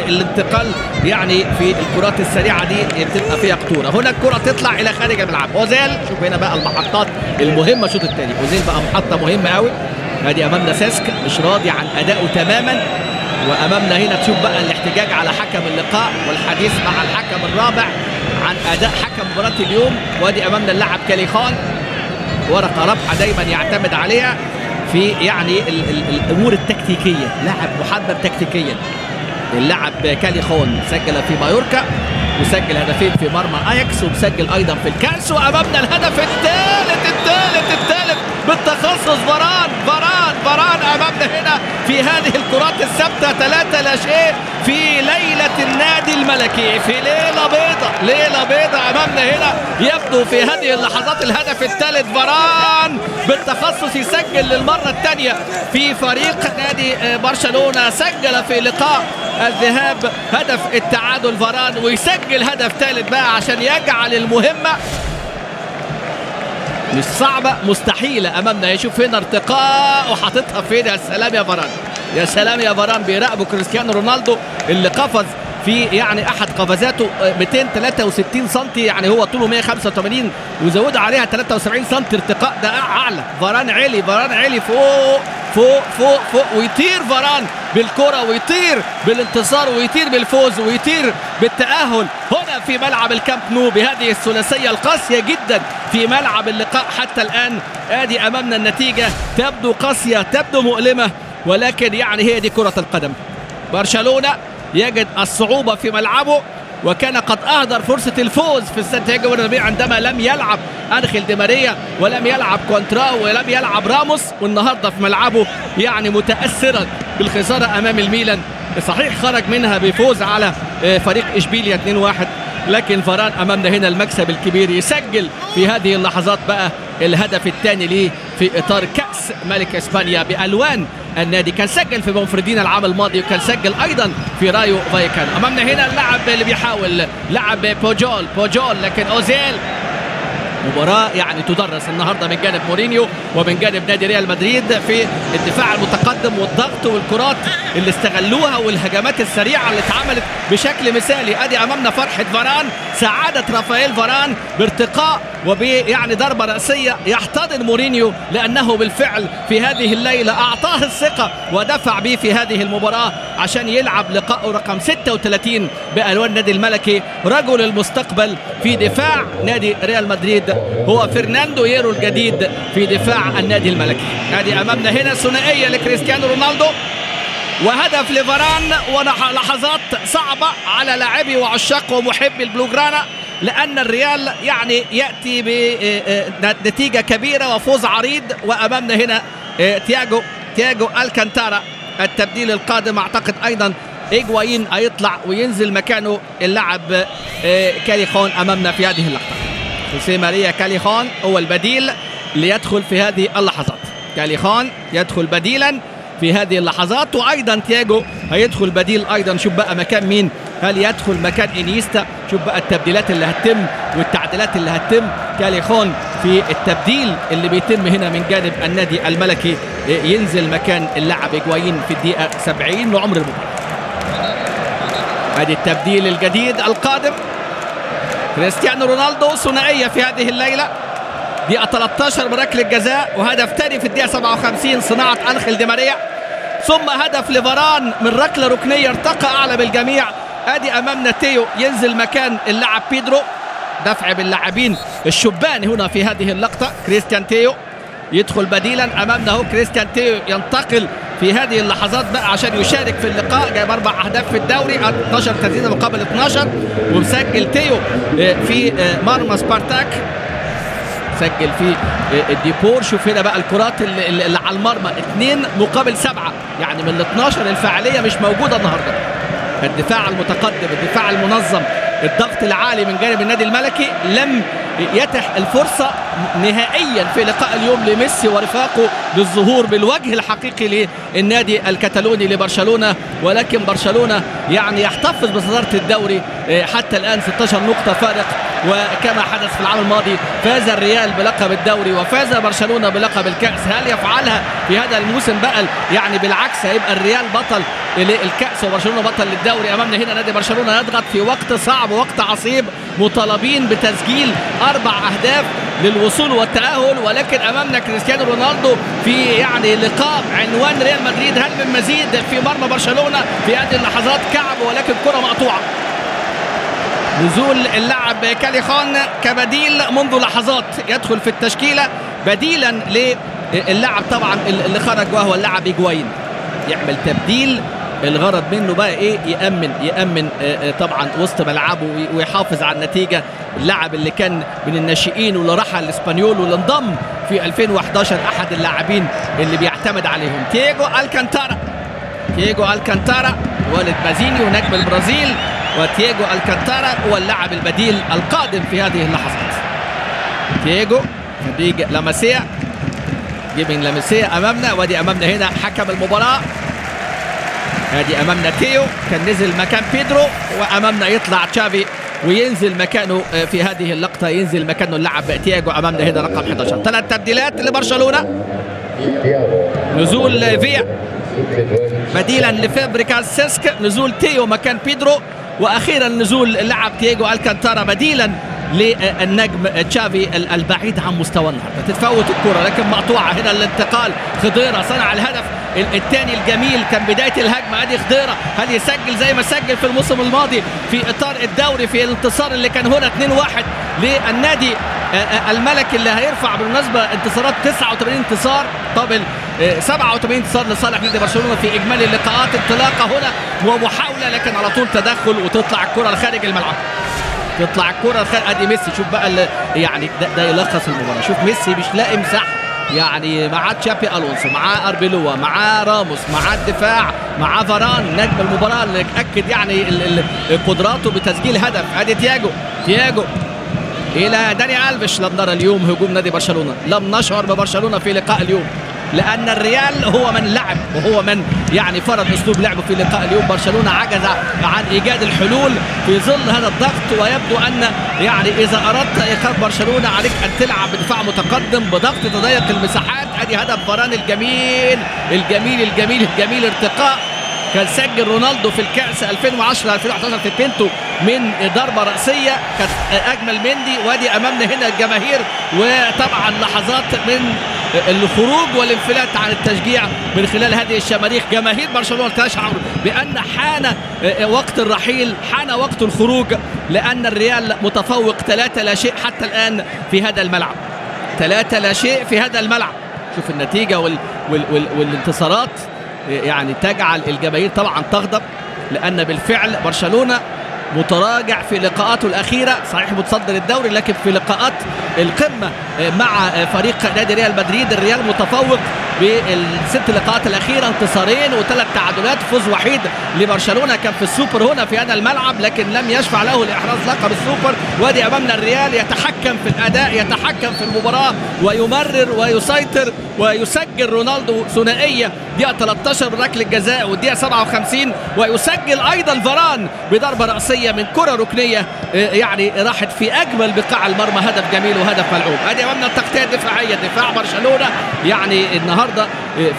S1: الانتقال، يعني في الكرات السريعه دي بتبقى فيها خطوره. هنا الكره تطلع الى خارج الملعب. اوزيل، شوف هنا بقى المحطات المهمه الشوط الثاني. اوزيل بقى محطه مهمه قوي. ادي امامنا ساسك مش راضي عن ادائه تماما. وامامنا هنا تشوف بقى الاحتجاج على حكم اللقاء والحديث مع الحكم الرابع عن اداء حكم مباراه اليوم. وادي امامنا اللاعب كاليخان، ورقه رابحه دايما يعتمد عليها في يعني الامور التكتيكيه، لاعب محبب تكتيكيا. اللاعب كاليخون سجل في مايوركا وسجل هدفين في مرمى اياكس ومسجل ايضا في الكاس. وامامنا الهدف الثالث بالتخصص. فاران امامنا هنا في هذه الكرات الثابته. 3-0 في ليله النادي الملكي، في ليله بيضاء امامنا هنا. يبدو في هذه اللحظات الهدف الثالث. فاران بالتخصص يسجل للمره الثانيه في فريق نادي برشلونه. سجل في لقاء الذهاب هدف التعادل فاران، ويسجل هدف ثالث بقى عشان يجعل المهمه مش صعبه، مستحيله امامنا. يشوف هنا ارتقاء وحاططها فين. يا سلام يا فاران، بيراقبوا كريستيانو رونالدو اللي قفز في يعني احد قفزاته 263 سم، يعني هو طوله 185 وزودوا عليها 73 سم ارتقاء. ده اعلى. فاران علي فوق ويطير فاران بالكرة، ويطير بالانتصار، ويطير بالفوز، ويطير بالتأهل هنا في ملعب الكامب نو بهذه الثلاثية القاسية جدا في ملعب اللقاء حتى الآن. ادي امامنا النتيجة، تبدو قاسية، تبدو مؤلمة، ولكن يعني هي دي كرة القدم. برشلونة يجد الصعوبة في ملعبه، وكان قد أهدر فرصة الفوز في السانتياغو برنابيو عندما لم يلعب أرخيل دي ماريا ولم يلعب كونتراو ولم يلعب راموس. والنهارده في ملعبه يعني متأثرا بالخسارة أمام الميلان. صحيح خرج منها بفوز على فريق إشبيليا 2-1، لكن فاران أمامنا هنا المكسب الكبير. يسجل في هذه اللحظات بقى الهدف الثاني ليه في إطار كأس ملك إسبانيا بألوان النادي. كان سجل في بونفردينا العام الماضي، وكان سجل أيضا في رايو فايكان. أمامنا هنا اللاعب اللي بيحاول لعب بوجول، لكن أوزيل. مباراة يعني تدرس النهارده من جانب مورينيو ومن جانب نادي ريال مدريد في الدفاع المتقدم والضغط والكرات اللي استغلوها والهجمات السريعة اللي اتعملت بشكل مثالي. ادي امامنا فرحة فاران، سعادة رافائيل فاران بارتقاء يعني ضربة رأسية يحتضن مورينيو، لأنه بالفعل في هذه الليلة أعطاه الثقة ودفع به في هذه المباراة عشان يلعب لقاء رقم 36 بألوان النادي الملكي. رجل المستقبل في دفاع نادي ريال مدريد هو فرناندو هيرو الجديد في دفاع النادي الملكي. هذه أمامنا هنا ثنائية لكريستيانو رونالدو وهدف لفاران، ولحظات صعبة على لاعبي وعشاق ومحبي البلوغرانا، لأن الريال يعني يأتي بنتيجة كبيرة وفوز عريض. وأمامنا هنا تياجو الكانتارا التبديل القادم. أعتقد أيضا إيجوايين هيطلع وينزل مكانه اللاعب كاليخون أمامنا في هذه اللقطة. خوسيه ماريا كاليخون هو البديل ليدخل في هذه اللحظات. كاليخون يدخل بديلا في هذه اللحظات، وايضا تياجو هيدخل بديل ايضا. شوف بقى مكان مين، هل يدخل مكان انيستا؟ شوف بقى التبديلات اللي هتتم والتعديلات اللي هتتم. كاليخون في التبديل اللي بيتم هنا من جانب النادي الملكي ينزل مكان اللاعب إيجوايين في الدقيقة 70 لعمر المباراة. ادي التبديل الجديد القادم. كريستيانو رونالدو ثنائية في هذه الليلة، دقيقة 13 بركلة جزاء، وهدف ثاني في الدقيقة 57 صناعة أنخيل دي ماريا، ثم هدف لفاران من ركلة ركنية ارتقى أعلى بالجميع. ادي أمامنا تيو ينزل مكان اللاعب بيدرو، دفع باللاعبين الشبان هنا في هذه اللقطة. كريستيان تيو يدخل بديلا أمامنا اهو. كريستيان تيو ينتقل في هذه اللحظات بقى عشان يشارك في اللقاء، جايب 4 أهداف في الدوري، 12 تسديدة مقابل 12، ومسجل تيو في مرمى سبارتاك، سجل في الديبور. شوف هنا بقى الكرات اللي على المرمى 2 مقابل 7، يعني من ال 12 الفاعلية مش موجودة النهارده. الدفاع المتقدم، الدفاع المنظم، الضغط العالي من جانب النادي الملكي لم يتح الفرصة نهائيا في لقاء اليوم لميسي ورفاقه للظهور بالوجه الحقيقي للنادي الكتالوني لبرشلونة، ولكن برشلونة يعني يحتفظ بصدارة الدوري حتى الآن 16 نقطة فارق. وكما حدث في العام الماضي فاز الريال بلقب الدوري وفاز برشلونة بلقب الكأس. هل يفعلها في هذا الموسم بقى؟ يعني بالعكس، هيبقى الريال بطل للكأس وبرشلونة بطل للدوري. أمامنا هنا نادي برشلونة يضغط في وقت صعب ووقت عصيب، مطالبين بتسجيل 4 أهداف للوصول والتأهل، ولكن أمامنا كريستيانو رونالدو في يعني لقاء عنوان ريال مدريد. هل من مزيد في مرمى برشلونة في هذه اللحظات؟ كعب ولكن كرة مقطوعة. نزول اللاعب كاليخون كبديل منذ لحظات، يدخل في التشكيلة بديلا للاعب طبعا اللي خرج وهو اللاعب إيجوايين. يعمل تبديل، الغرض منه بقى ايه؟ يأمن طبعا وسط ملعبه ويحافظ على النتيجة. اللاعب اللي كان من الناشئين واللي راح الاسبانيول واللي انضم في 2011 احد اللاعبين اللي بيعتمد عليهم. تياجو الكانتارا والد بازينيو نجم البرازيل، وتياجو الكانتارا هو اللاعب البديل القادم في هذه اللحظات. تياجو خريج لاماسيا، جيمين لاماسيا أمامنا، وادي أمامنا هنا حكم المباراة. ادي أمامنا تيو كان نزل مكان بيدرو، وأمامنا يطلع تشافي وينزل مكانه في هذه اللقطة، ينزل مكانه اللاعب تياجو أمامنا هنا رقم 11. 3 تبديلات لبرشلونة. نزول فيا بديلا لفابريكاس سيسك، نزول تيو مكان بيدرو، واخيرا نزول اللاعب تياجو الكانتارا بديلا للنجم تشافي البعيد عن مستوى النهارده. تتفوت الكره لكن مقطوعه. هنا الانتقال، خضيره صنع الهدف الثاني الجميل، كان بدايه الهجمه. ادي خضيره، هل يسجل زي ما سجل في الموسم الماضي في اطار الدوري في الانتصار اللي كان هنا 2-1 للنادي الملكي، اللي هيرفع بالمناسبه انتصارات 89 انتصار قبل 87 انتصار لصالح نادي برشلونه في اجمالي اللقاءات. انطلاقه هنا ومحاوله، لكن على طول تدخل وتطلع الكره لخارج الملعب. تطلع الكره لخارج. ادي ميسي، شوف بقى يعني ده يلخص المباراه. شوف ميسي مش لاقي مساحه، يعني معاه تشابي الونسو، معاه اربيلوا، معاه راموس، معاه الدفاع، معاه فاران نجم المباراه اللي اكد يعني قدراته بتسجيل هدف. ادي تياجو الى داني ألفيش. لم نرى اليوم هجوم نادي برشلونه، لم نشعر ببرشلونه في لقاء اليوم، لأن الريال هو من لعب وهو من يعني فرض أسلوب لعبه في لقاء اليوم. برشلونة عجز عن إيجاد الحلول في ظل هذا الضغط، ويبدو أن يعني إذا أردت إيقاف برشلونة عليك أن تلعب بدفاع متقدم بضغط تضيق المساحات. أدي هدف فاران الجميل الجميل الجميل الجميل، ارتقاء كان سجل رونالدو في الكأس 2010 2011 في بينتو من ضربة رأسية كانت أجمل مندي. وادي أمامنا هنا الجماهير، وطبعا لحظات من الخروج والانفلات عن التشجيع من خلال هذه الشماريخ. جماهير برشلونة تشعر بأن حان وقت الرحيل، حان وقت الخروج، لأن الريال متفوق 3-0 حتى الآن في هذا الملعب. 3-0 في هذا الملعب. شوف النتيجة والانتصارات يعني تجعل الجماهير طبعا تغضب، لأن بالفعل برشلونة متراجع في لقاءاته الأخيرة. صحيح متصدر الدوري، لكن في لقاءات القمة مع فريق نادي ريال مدريد الريال متفوق بالست لقاءات الأخيرة، انتصارين وثلاث تعادلات، فوز وحيد لبرشلونة كان في السوبر هنا في هذا الملعب، لكن لم يشفع له لإحراز لقب السوبر. وادي أمامنا الريال يتحكم في الأداء، يتحكم في المباراة، ويمرر ويسيطر، ويسجل رونالدو ثنائية دقيقة 13 بركلة جزاء، والدقيقة 57 ويسجل أيضا فاران بضربة رأسية من كرة ركنية يعني راحت في أجمل بقاع المرمى. هدف جميل وهدف ملعوب. ادي أمامنا التغطية الدفاعية، دفاع برشلونة يعني النهارده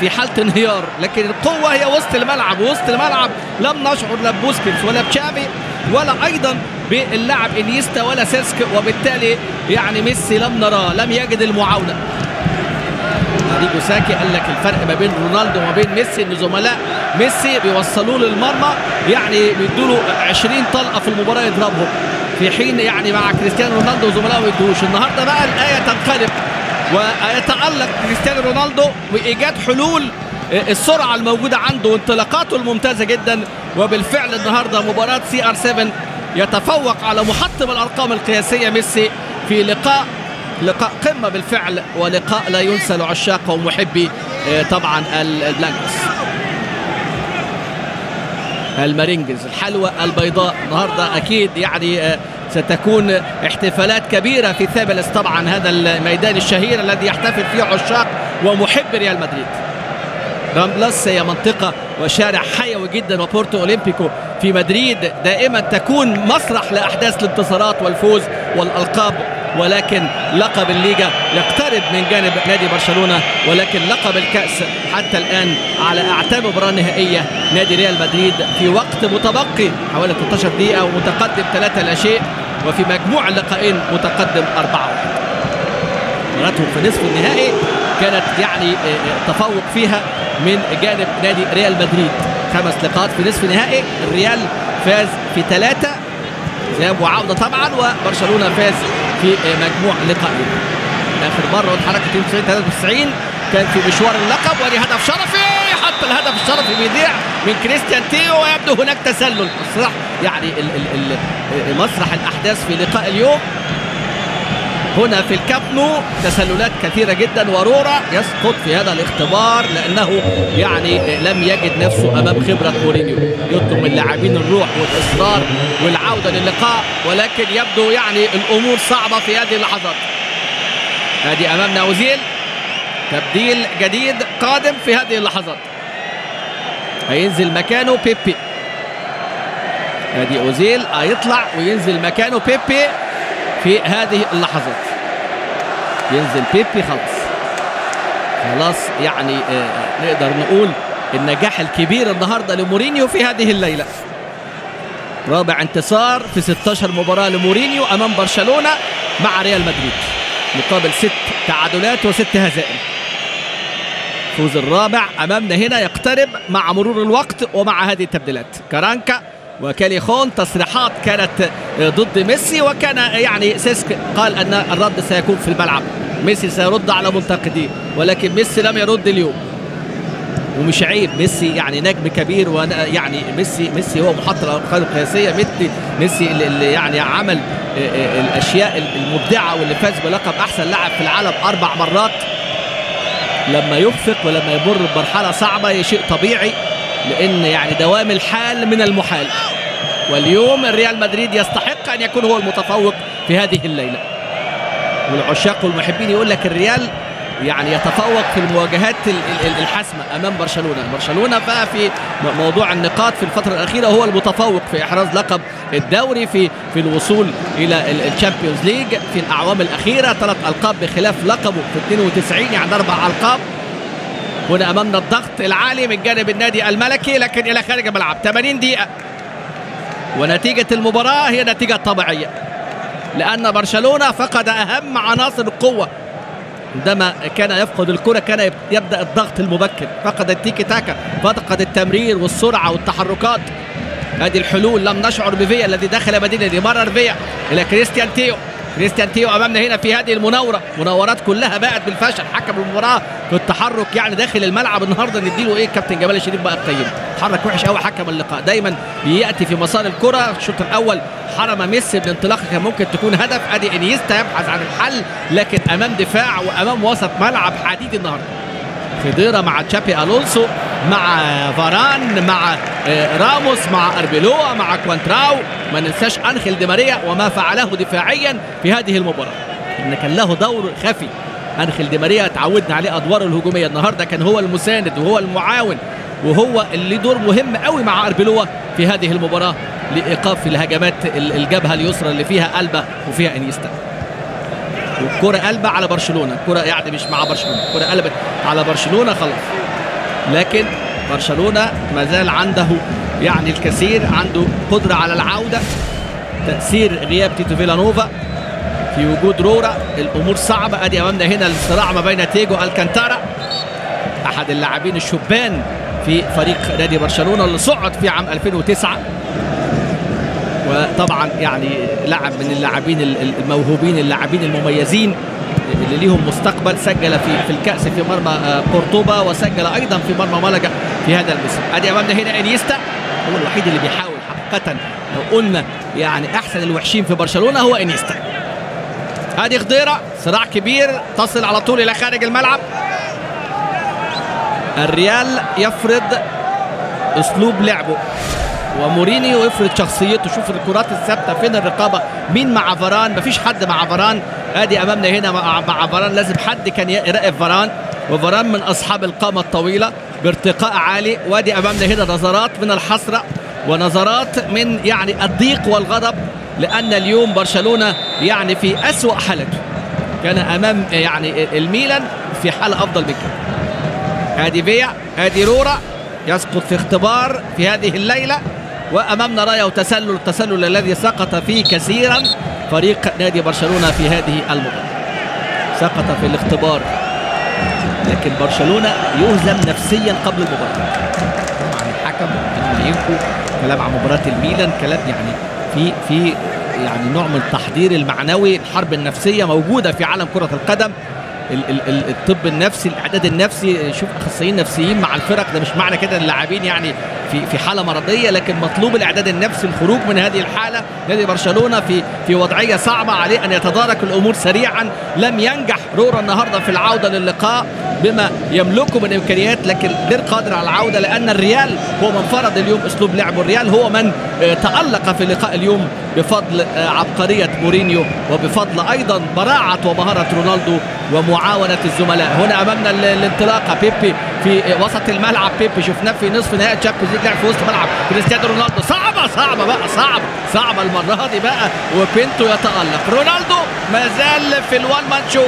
S1: في حالة انهيار، لكن القوة هي وسط الملعب. وسط الملعب لم نشعر لا ببوسكيتس ولا بتشافي ولا أيضا باللاعب انيستا ولا سيسك، وبالتالي يعني ميسي لم نراه، لم يجد المعاونة. ريجو ساكي قال لك الفرق ما بين رونالدو وما بين ميسي ان زملاء ميسي بيوصلوه للمرمى، يعني بيدوا له 20 طلقة في المباراة يضربهم، في حين يعني مع كريستيانو رونالدو وزملائه ما يدوش. النهارده بقى الآية تنقلب، ويتألق كريستيانو رونالدو بإيجاد حلول السرعة الموجودة عنده وانطلاقاته الممتازة جدا. وبالفعل النهارده مباراة CR7 يتفوق على محطم الأرقام القياسية ميسي في لقاء قمة بالفعل، ولقاء لا ينسى لعشاق ومحبي طبعا البلانكوس. المارينجز الحلوى البيضاء النهارده اكيد يعني ستكون احتفالات كبيرة في ثابلس، طبعا هذا الميدان الشهير الذي يحتفل فيه عشاق ومحب ريال مدريد. رامبلاس هي منطقة وشارع حيوي جدا، وبورتو أوليمبيكو في مدريد دائما تكون مسرح لأحداث الانتصارات والفوز والألقاب، ولكن لقب الليجا يقترب من جانب نادي برشلونة، ولكن لقب الكأس حتى الآن على أعتاب مباراة نهائية نادي ريال مدريد في وقت متبقي حوالي 13 دقيقة ومتقدم 3-0، وفي مجموع اللقاءين متقدم 4-1. مباراتهم في نصف النهائي كانت يعني تفوق فيها من جانب نادي ريال مدريد. 5 لقاءات في نصف النهائي، الريال فاز في 3 ذهاب وعودة طبعا، وبرشلونة فاز في مجموع لقاءين. آخر مرة اتحركت يوم 93 كان في مشوار اللقب. ودي هدف شرفي، حتى الهدف الشرفي بيضيع من كريستيان تيو، ويبدو هناك تسلل. مسرح يعني مسرح الأحداث في لقاء اليوم هنا في الكامب نو، تسللات كثيرة جدا، ورورا يسقط في هذا الاختبار لأنه يعني لم يجد نفسه أمام خبرة مورينيو. يطلب من اللاعبين الروح والإصرار والعودة للقاء، ولكن يبدو يعني الأمور صعبة في هذه اللحظات. هذه أمامنا أوزيل، تبديل جديد قادم في هذه اللحظات، هينزل مكانه بيبي. هذه أوزيل هيطلع وينزل مكانه بيبي في هذه اللحظات. ينزل بيبي خلاص يعني نقدر نقول النجاح الكبير النهارده لمورينيو في هذه الليلة. رابع انتصار في 16 مباراة لمورينيو أمام برشلونة مع ريال مدريد، مقابل 6 تعادلات و6 هزائم. فوز الرابع أمامنا هنا يقترب مع مرور الوقت ومع هذه التبديلات. كارانكا وكاليخون تصريحات كانت ضد ميسي، وكان يعني سيسك قال أن الرد سيكون في الملعب، ميسي سيرد على منتقديه، ولكن ميسي لم يرد اليوم. ومش عيب، ميسي يعني نجم كبير، ويعني ميسي هو محط الأرقام القياسية. ميسي اللي يعني عمل الأشياء المبدعة واللي فاز بلقب أحسن لاعب في العالم 4 مرات. لما يخفق ولما يمر بمرحلة صعبة شيء طبيعي، لأن يعني دوام الحال من المحال. واليوم الريال مدريد يستحق أن يكون هو المتفوق في هذه الليلة. والعشاق والمحبين يقول لك الريال يعني يتفوق في المواجهات الحاسمة أمام برشلونة بقى في موضوع النقاط في الفترة الأخيرة هو المتفوق في إحراز لقب الدوري، في الوصول إلى الشامبيونز ليج في الأعوام الأخيرة. 3 ألقاب بخلاف لقبه في 92، يعني 4 ألقاب. هنا امامنا الضغط العالي من جانب النادي الملكي لكن الى خارج الملعب. 80 دقيقه ونتيجه المباراه هي نتيجه طبيعيه، لان برشلونه فقد اهم عناصر القوه. عندما كان يفقد الكره كان يبدا الضغط المبكر، فقد التيكي تاكا، فقد التمرير والسرعه والتحركات. هذه الحلول لم نشعر بفيا الذي دخل مدينة يمرر فيا الى كريستيان تيو. كريستيان تيو امامنا هنا في هذه المناوره، مناورات كلها باءت بالفشل. حكم المباراه في التحرك يعني داخل الملعب النهارده نديله ايه كابتن جمال الشريف بقى القيم. تحرك وحش قوي حكم اللقاء، دايما بياتي في مسار الكره. الشوط الاول حرم ميسي بالانطلاقه كان ممكن تكون هدف. ادي انيستا يبحث عن الحل لكن امام دفاع وامام وسط ملعب حديد النهارده. خضيره مع تشابي الونسو مع فاران مع راموس مع اربيلوا مع كوانتراو، ما ننساش انخيل دي ماريا وما فعله دفاعيا في هذه المباراه، ان كان له دور خفي. انخيل دي ماريا تعودنا عليه ادواره الهجوميه، النهارده كان هو المساند وهو المعاون وهو اللي دور مهم قوي مع اربيلوا في هذه المباراه لايقاف الهجمات الجبهه اليسرى اللي فيها ألبا وفيها انيستا. والكره قلبة على برشلونه، الكره يعني مش مع برشلونه، الكره قلبت على برشلونه خلاص. لكن برشلونه ما زال عنده يعني الكثير، عنده قدره على العوده. تاثير غياب تيتو فيلانوفا في وجود رورا، الامور صعبه. ادي امامنا هنا الصراع ما بين تيجو الكانتارا، احد اللاعبين الشبان في فريق نادي برشلونه اللي صعد في عام 2009، وطبعا يعني لاعب من اللاعبين الموهوبين، اللاعبين المميزين اللي ليهم مستقبل. سجل في الكأس في مرمى قرطبة وسجل ايضا في مرمى ملقا في هذا الموسم. ادي امامنا هنا انيستا، هو الوحيد اللي بيحاول حقيقة. لو قلنا يعني احسن الوحشين في برشلونة هو انيستا. ادي خضيرة، صراع كبير تصل على طول الى خارج الملعب. الريال يفرض اسلوب لعبه ومورينيو يفرض شخصيته. شوف الكرات الثابته، فين الرقابه، مين مع فاران؟ مفيش حد مع فاران. ادي امامنا هنا مع فاران، لازم حد كان يراقب فاران، وفاران من اصحاب القامه الطويله بارتقاء عالي. وادي امامنا هنا نظرات من الحسره ونظرات من يعني الضيق والغضب، لان اليوم برشلونه يعني في اسوأ حالته. كان امام يعني الميلان في حاله افضل بكثير. ادي فيا، ادي رورا يسقط في اختبار في هذه الليله، وامامنا رايه وتسلل، التسلل الذي سقط فيه كثيرا فريق نادي برشلونه في هذه المباراه. سقط في الاختبار، لكن برشلونه يهزم نفسيا قبل المباراه. طبعا الحكم ينكو كلام عن مباراه الميلان، كلام يعني في يعني نوع من التحضير المعنوي. الحرب النفسيه موجوده في عالم كره القدم، الطب النفسي، الاعداد النفسي. شوف اخصائيين نفسيين مع الفرق، ده مش معنى كده اللاعبين يعني في حاله مرضيه، لكن مطلوب الاعداد النفسي، الخروج من هذه الحاله. نادي برشلونه في وضعيه صعبه، عليه ان يتدارك الامور سريعا. لم ينجح رورا النهارده في العوده للقاء بما يملكه من امكانيات، لكن غير قادر على العوده، لان الريال هو من فرض اليوم اسلوب لعبه. الريال هو من تالق في لقاء اليوم بفضل عبقريه مورينيو، وبفضل ايضا براعه ومهاره رونالدو ومعاونه الزملاء. هنا امامنا الانطلاقه، بيبي في وسط الملعب، بيبي شفناه في نصف نهائي تشامبيونز ليج، لعب في وسط ملعب كريستيانو رونالدو. صعبه بقى، صعبه المره دي بقى، وبينتو يتالق. رونالدو ما زال في الوان مان شو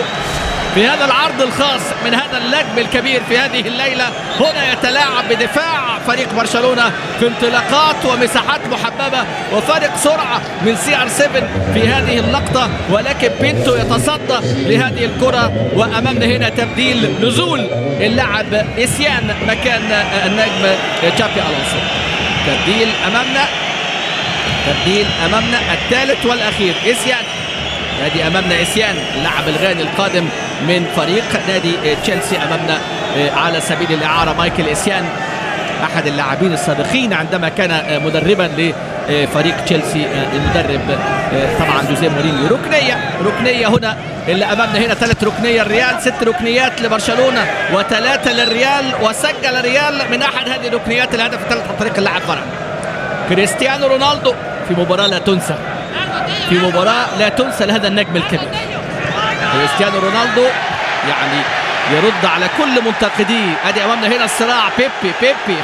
S1: في هذا العرض الخاص من هذا النجم الكبير في هذه الليله. هنا يتلاعب بدفاع فريق برشلونه في انطلاقات ومساحات محببه، وفارق سرعه من CR7 في هذه اللقطه، ولكن بينتو يتصدى لهذه الكره. وامامنا هنا تبديل، نزول اللاعب إسيان مكان النجم تشابي الونسو. تبديل امامنا الثالث والاخير، إسيان. نادي امامنا إسيان اللاعب الغاني القادم من فريق نادي تشيلسي. امامنا على سبيل الاعاره مايكل إسيان، احد اللاعبين السابقين عندما كان مدربا لفريق تشيلسي، المدرب طبعا جوزيه مورينيو. ركنيه هنا اللي امامنا هنا، 3 ركنيه الريال، 6 ركنيات لبرشلونه و3 للريال. وسجل الريال من احد هذه الركنيات الهدف الثالث عن طريق اللاعب فران. كريستيانو رونالدو في مباراه لا تنسى، لهذا النجم الكبير. كريستيانو رونالدو يعني يرد على كل منتقديه. ادي امامنا هنا الصراع، بيبي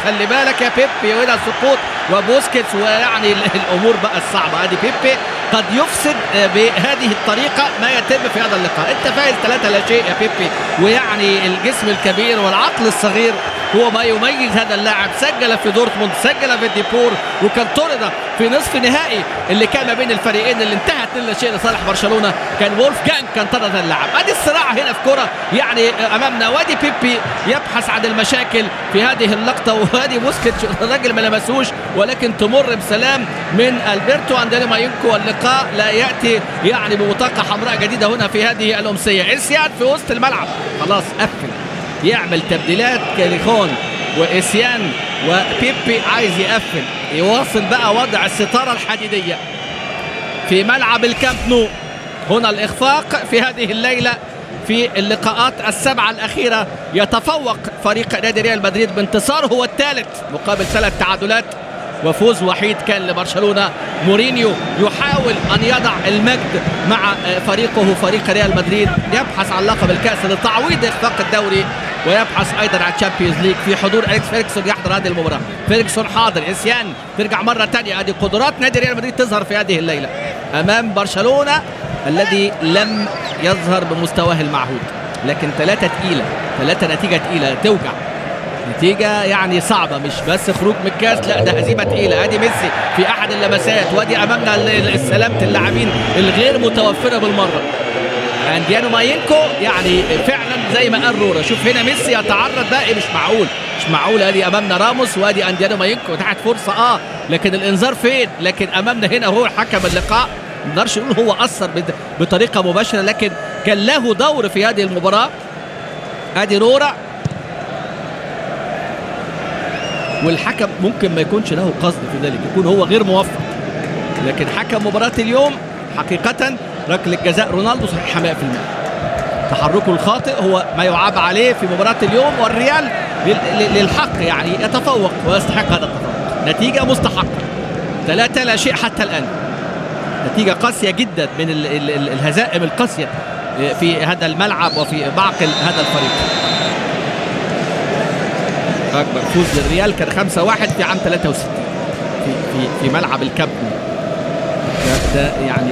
S1: خلي بالك يا بيبي، وهنا السقوط وبوسكيتس، ويعني الامور بقى الصعبه. ادي بيبي قد يفسد بهذه الطريقة ما يتم في هذا اللقاء. انت فايز 3-0 يا بيبي، ويعني الجسم الكبير والعقل الصغير هو ما يميز هذا اللاعب. سجل في دورتموند، سجل في ديبور، وكان طرد في نصف نهائي اللي كان ما بين الفريقين اللي انتهت 2-0 لصالح برشلونة. كان وولفجانج كان طرد اللاعب. ادي الصراع هنا في كرة يعني امامنا، وادي بيبي يبحث عن المشاكل في هذه اللقطة، وادي بوسكيتش الراجل ما لمسوش ولكن تمر بسلام من البرتو اندري ماينكو. واللقاء لا ياتي يعني ببطاقة حمراء جديدة هنا في هذه الأمسية. إسيان في وسط الملعب خلاص قفل، يعمل تبديلات كاليخون وإسيان، وبيبي عايز يقفل يواصل بقى وضع الستارة الحديدية في ملعب الكامب نو. هنا الإخفاق في هذه الليلة في اللقاءات السبعة الأخيرة. يتفوق فريق نادي ريال مدريد بانتصار هو الثالث مقابل 3 تعادلات وفوز وحيد كان لبرشلونة. مورينيو يحاول أن يضع المجد مع فريقه فريق ريال مدريد، يبحث عن لقب الكأس لتعويض إخفاق الدوري، ويبحث أيضا عن تشامبيونز ليج في حضور أليكس فيرجسون يحضر هذه المباراة. فيرجسون حاضر، إسيان ترجع مرة ثانية. هذه قدرات نادي ريال مدريد تظهر في هذه الليلة أمام برشلونة الذي لم يظهر بمستواه المعهود. لكن 3 تقيلة، 3 نتيجة تقيلة توجع، نتيجة يعني صعبة، مش بس خروج من الكاس، لا ده هزيمة تقيلة. ادي ميسي في احد اللمسات، وادي امامنا سلامة اللاعبين الغير متوفرة بالمرة. انديانو ماينكو يعني فعلا زي ما قال رورا، شوف هنا ميسي يتعرض بقى، مش معقول. ادي امامنا راموس وادي انديانو ماينكو تحت فرصة لكن الانذار فين؟ لكن امامنا هنا هو حكم اللقاء، ما نقدرش نقول هو اثر بطريقة مباشرة، لكن كان له دور في هذه المباراة. ادي رورا، والحكم ممكن ما يكونش له قصد في ذلك، يكون هو غير موفق، لكن حكم مباراة اليوم حقيقة ركلة جزاء رونالدو صحيحة 100%. تحركه الخاطئ هو ما يعاب عليه في مباراة اليوم، والريال للحق يعني يتفوق ويستحق هذا التفوق. نتيجة مستحقة 3-0 حتى الآن، نتيجة قاسية جدا من الهزائم القاسية في هذا الملعب وفي معقل هذا الفريق. أكبر فوز للريال كان 5-1 في عام 63 في ملعب الكامب نو. ده يعني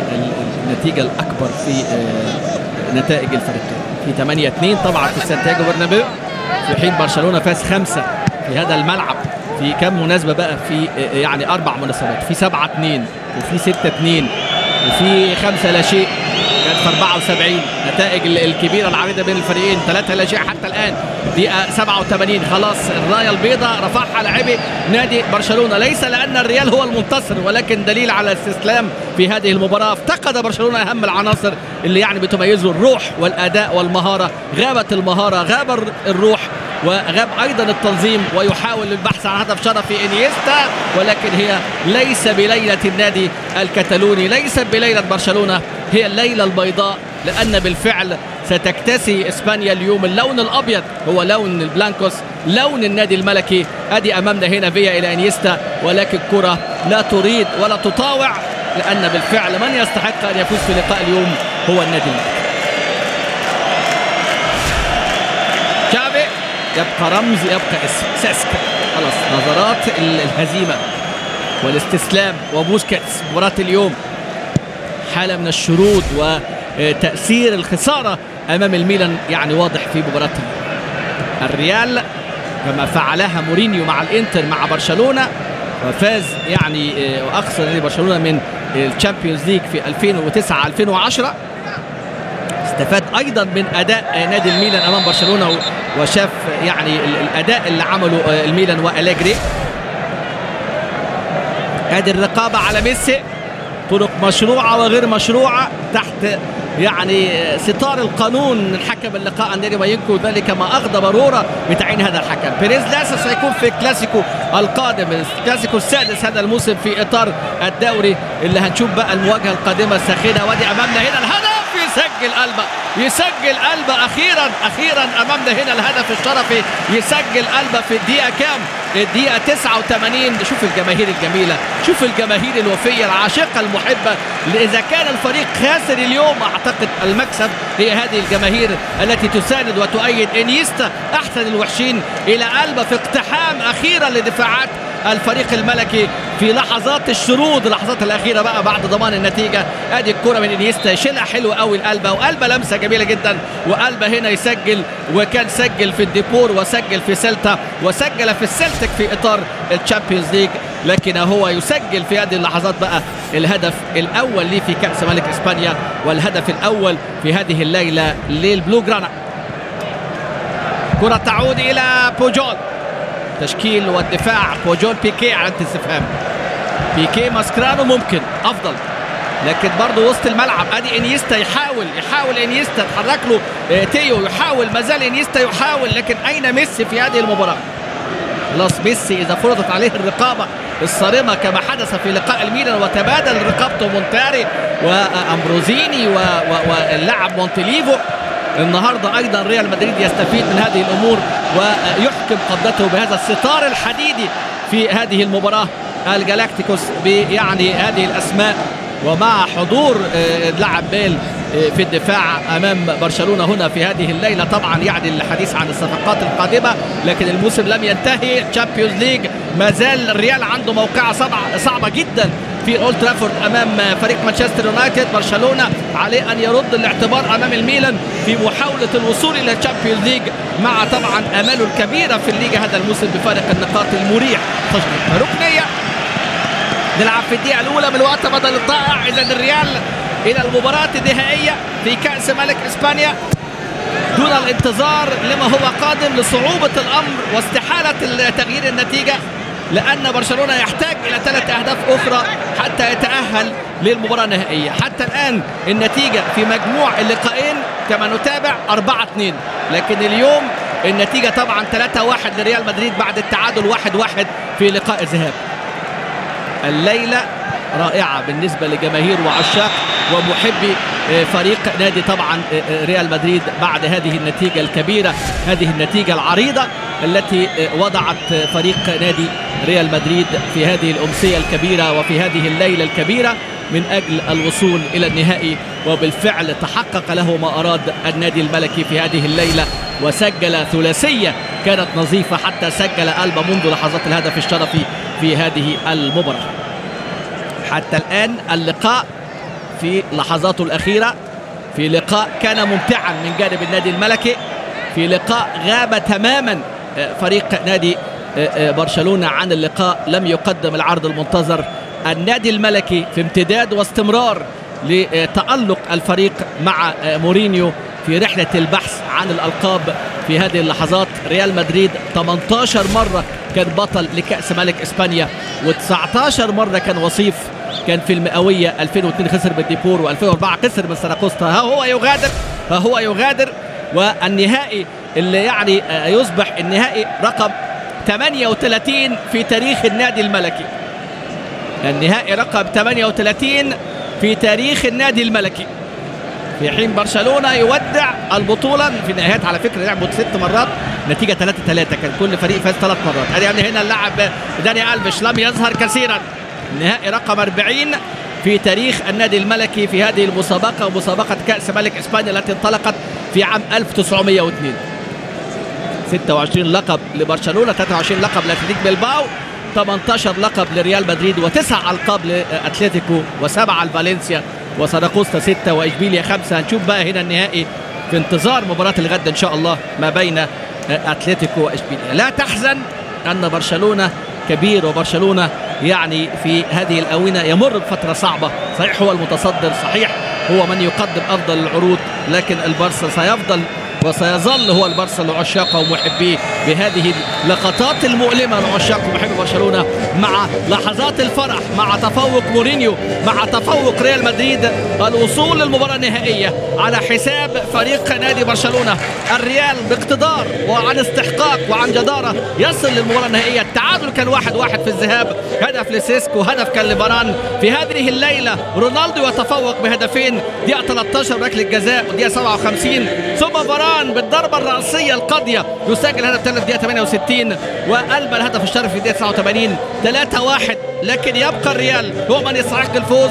S1: النتيجة الأكبر في نتائج الفريقين. في 8-2 طبعا في سانتياغو برنابيو، في حين برشلونة فاز 5 في هذا الملعب في كم مناسبة بقى، في يعني 4 مناسبات، في 7-2 وفي 6-2 وفي 5-0 كانت في 74. نتائج الكبيرة العريضة بين الفريقين 3-0 حتى الآن. دقيقة 87 خلاص الراية البيضاء رفعها لاعبي نادي برشلونة، ليس لأن الريال هو المنتصر ولكن دليل على الاستسلام في هذه المباراة. افتقد برشلونة أهم العناصر اللي يعني بتميزه، الروح والأداء والمهارة. غابت المهارة، غاب الروح، وغاب أيضا التنظيم، ويحاول البحث عن هدف شرفي إنيستا، ولكن هي ليس بليلة النادي الكتالوني، ليست بليلة برشلونة، هي الليلة البيضاء، لأن بالفعل ستكتسي إسبانيا اليوم اللون الأبيض، هو لون البلانكوس، لون النادي الملكي. أدي أمامنا هنا فيا إلى إنيستا، ولكن كرة لا تريد ولا تطاوع، لأن بالفعل من يستحق أن يفوز في لقاء اليوم هو النادي الملكي. تشافي يبقى رمز، يبقى اسم ساسك، خلاص نظرات الهزيمة والاستسلام. وبوسكيتس مباراة اليوم حالة من الشرود وتأثير الخسارة أمام الميلان يعني واضح في مباراة الريال، كما فعلها مورينيو مع الانتر مع برشلونة، وفاز يعني وأخسر برشلونة من الشامبيونز ليج في 2009 2010. استفاد أيضا من أداء نادي الميلان أمام برشلونة، وشاف يعني الأداء اللي عمله الميلان وأليجري. هذه الرقابة على ميسي، طرق مشروعة وغير مشروعة تحت يعني ستار القانون من حكم اللقاء اندري ماينكو، ذلك ما اغضب رورا بتعيين هذا الحكم. بيريز لاسا سيكون في الكلاسيكو القادم، الكلاسيكو السادس هذا الموسم في اطار الدوري اللي هنشوف بقى المواجهة القادمة الساخنة. وادي امامنا هنا الهدف، يسجل ألبا أخيرا أمامنا هنا الهدف الشرفي، يسجل ألبا في الدقيقة كام؟ الدقيقة 89. شوف الجماهير الجميلة، شوف الجماهير الوفية العاشقة المحبة. إذا كان الفريق خاسر اليوم أعتقد المكسب هي هذه الجماهير التي تساند وتؤيد. إنيستا أحسن الوحشين إلى ألبا في اقتحام أخيرا لدفاعات الفريق الملكي في لحظات الشرود، اللحظات الاخيره بقى بعد ضمان النتيجه. ادي الكره من انيستا يشيلها حلوه قوي لألبا، وألبا لمسه جميله جدا، وألبا هنا يسجل، وكان سجل في الديبور وسجل في سيلتا وسجل في السلتك في اطار الشامبيونز ليج، لكن هو يسجل في هذه اللحظات بقى الهدف الاول ليه في كأس ملك اسبانيا، والهدف الاول في هذه الليله للبلو جرانا. كرة تعود الى بوجول، تشكيل والدفاع بوجول بيكي على استفهام. بيكي ماسكرانو ممكن افضل، لكن برضه وسط الملعب ادي انيستا يحاول انيستا، اتحرك له تيو يحاول، ما زال انيستا يحاول، لكن اين ميسي في هذه المباراه؟ خلاص ميسي اذا فرضت عليه الرقابه الصارمه كما حدث في لقاء الميلان وتبادل رقابته مونتاري وامبروزيني واللاعب مونتليفو، النهارده ايضا ريال مدريد يستفيد من هذه الامور ويحكم قبضته بهذا الستار الحديدي في هذه المباراه. الجالاكتيكوس يعني هذه الاسماء، ومع حضور اللاعب بيل في الدفاع امام برشلونه هنا في هذه الليله. طبعا يعني الحديث عن الصفقات القادمه، لكن الموسم لم ينتهي. تشامبيونز ليج ما زال الريال عنده موقعه صعبه جدا في اولد ترافورد امام فريق مانشستر يونايتد. برشلونه عليه ان يرد الاعتبار امام الميلان في محاوله الوصول الى الشامبيونز ليج، مع طبعا اماله الكبيره في الليجا هذا الموسم بفارق النقاط المريح. ركنيه نلعب في الدقيقه الاولى من الوقت بدل الضائع. اذا الريال الى المباراه النهائيه في كاس ملك اسبانيا دون الانتظار لما هو قادم، لصعوبه الامر واستحاله تغيير النتيجه، لأن برشلونة يحتاج إلى 3 أهداف أخرى حتى يتأهل للمباراة النهائية. حتى الآن النتيجة في مجموع اللقاءين كما نتابع 4-2، لكن اليوم النتيجة طبعا 3-1 لريال مدريد بعد التعادل 1-1 في لقاء الذهاب. الليلة رائعة بالنسبة لجماهير وعشاق ومحبي فريق نادي طبعا ريال مدريد بعد هذه النتيجة الكبيرة، هذه النتيجة العريضة التي وضعت فريق نادي ريال مدريد في هذه الأمسية الكبيرة وفي هذه الليلة الكبيرة من أجل الوصول إلى النهائي. وبالفعل تحقق له ما أراد النادي الملكي في هذه الليلة، وسجل ثلاثية كانت نظيفة حتى سجل ألبا منذ لحظات الهدف الشرفي في هذه المباراة. حتى الآن اللقاء في لحظاته الأخيرة، في لقاء كان ممتعا من جانب النادي الملكي، في لقاء غاب تماما فريق نادي برشلونة عن اللقاء، لم يقدم العرض المنتظر. النادي الملكي في امتداد واستمرار لتألق الفريق مع مورينيو في رحلة البحث عن الألقاب في هذه اللحظات. ريال مدريد 18 مرة كان بطل لكأس ملك إسبانيا، و19 مرة كان وصيف، كان في المئوية 2002 خسر بالديبور، و2004 خسر من ساراكوستا. ها هو يغادر والنهائي اللي يعني يصبح النهائي رقم 38 في تاريخ النادي الملكي. النهائي رقم 38 في تاريخ النادي الملكي، في حين برشلونة يودع البطولة في النهايات. على فكرة لعبوا 6 مرات، نتيجة 3-3، كان كل فريق فاز 3 مرات. يعني هنا اللاعب داني ألفيش لم يظهر كثيرا. النهائي رقم 40 في تاريخ النادي الملكي في هذه المسابقة، ومسابقة كأس ملك إسبانيا التي انطلقت في عام 1902. 26 لقب لبرشلونة، 23 لقب لأتلتيك بلباو، 18 لقب لريال مدريد، و9 ألقاب لأتلتيكو، و7 لفالنسيا، وساراكوستا 6، وإشبيليا 5. هنشوف بقى هنا النهائي في انتظار مباراة الغد إن شاء الله ما بين أتلتيكو وإشبيليا. لا تحزن أن برشلونة كبير، وبرشلونة يعني في هذه الآونة يمر بفترة صعبة. صحيح هو المتصدر، صحيح هو من يقدم أفضل العروض، لكن البارسا سيفضل وسيظل هو البارسا لعشاقه ومحبيه بهذه اللقطات المؤلمة لعشاق ومحبي برشلونة، مع لحظات الفرح، مع تفوق مورينيو، مع تفوق ريال مدريد، الوصول للمباراة النهائية على حساب فريق نادي برشلونة. الريال باقتدار وعن استحقاق وعن جدارة يصل للمباراة النهائية. التعادل كان 1-1 في الذهاب، هدف لسيسكو، هدف كان لفاران. في هذه الليلة رونالدو يتفوق بهدفين، دقيقة 13 ركلة جزاء ودقيقة 57، ثم فاران بالضربة الرأسية القاضية يسجل هدف ثالث دقيقة 68، وألبا الهدف الشرفي في دقيقة 89. 3-1، لكن يبقى الريال هو من يستحق الفوز،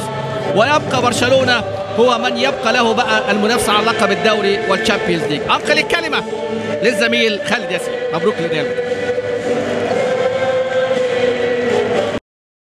S1: ويبقى برشلونة هو من يبقى له بقى المنافسة على لقب الدوري والتشامبيونز ليج. أنقل الكلمة للزميل خالد ياسين. مبروك للريال.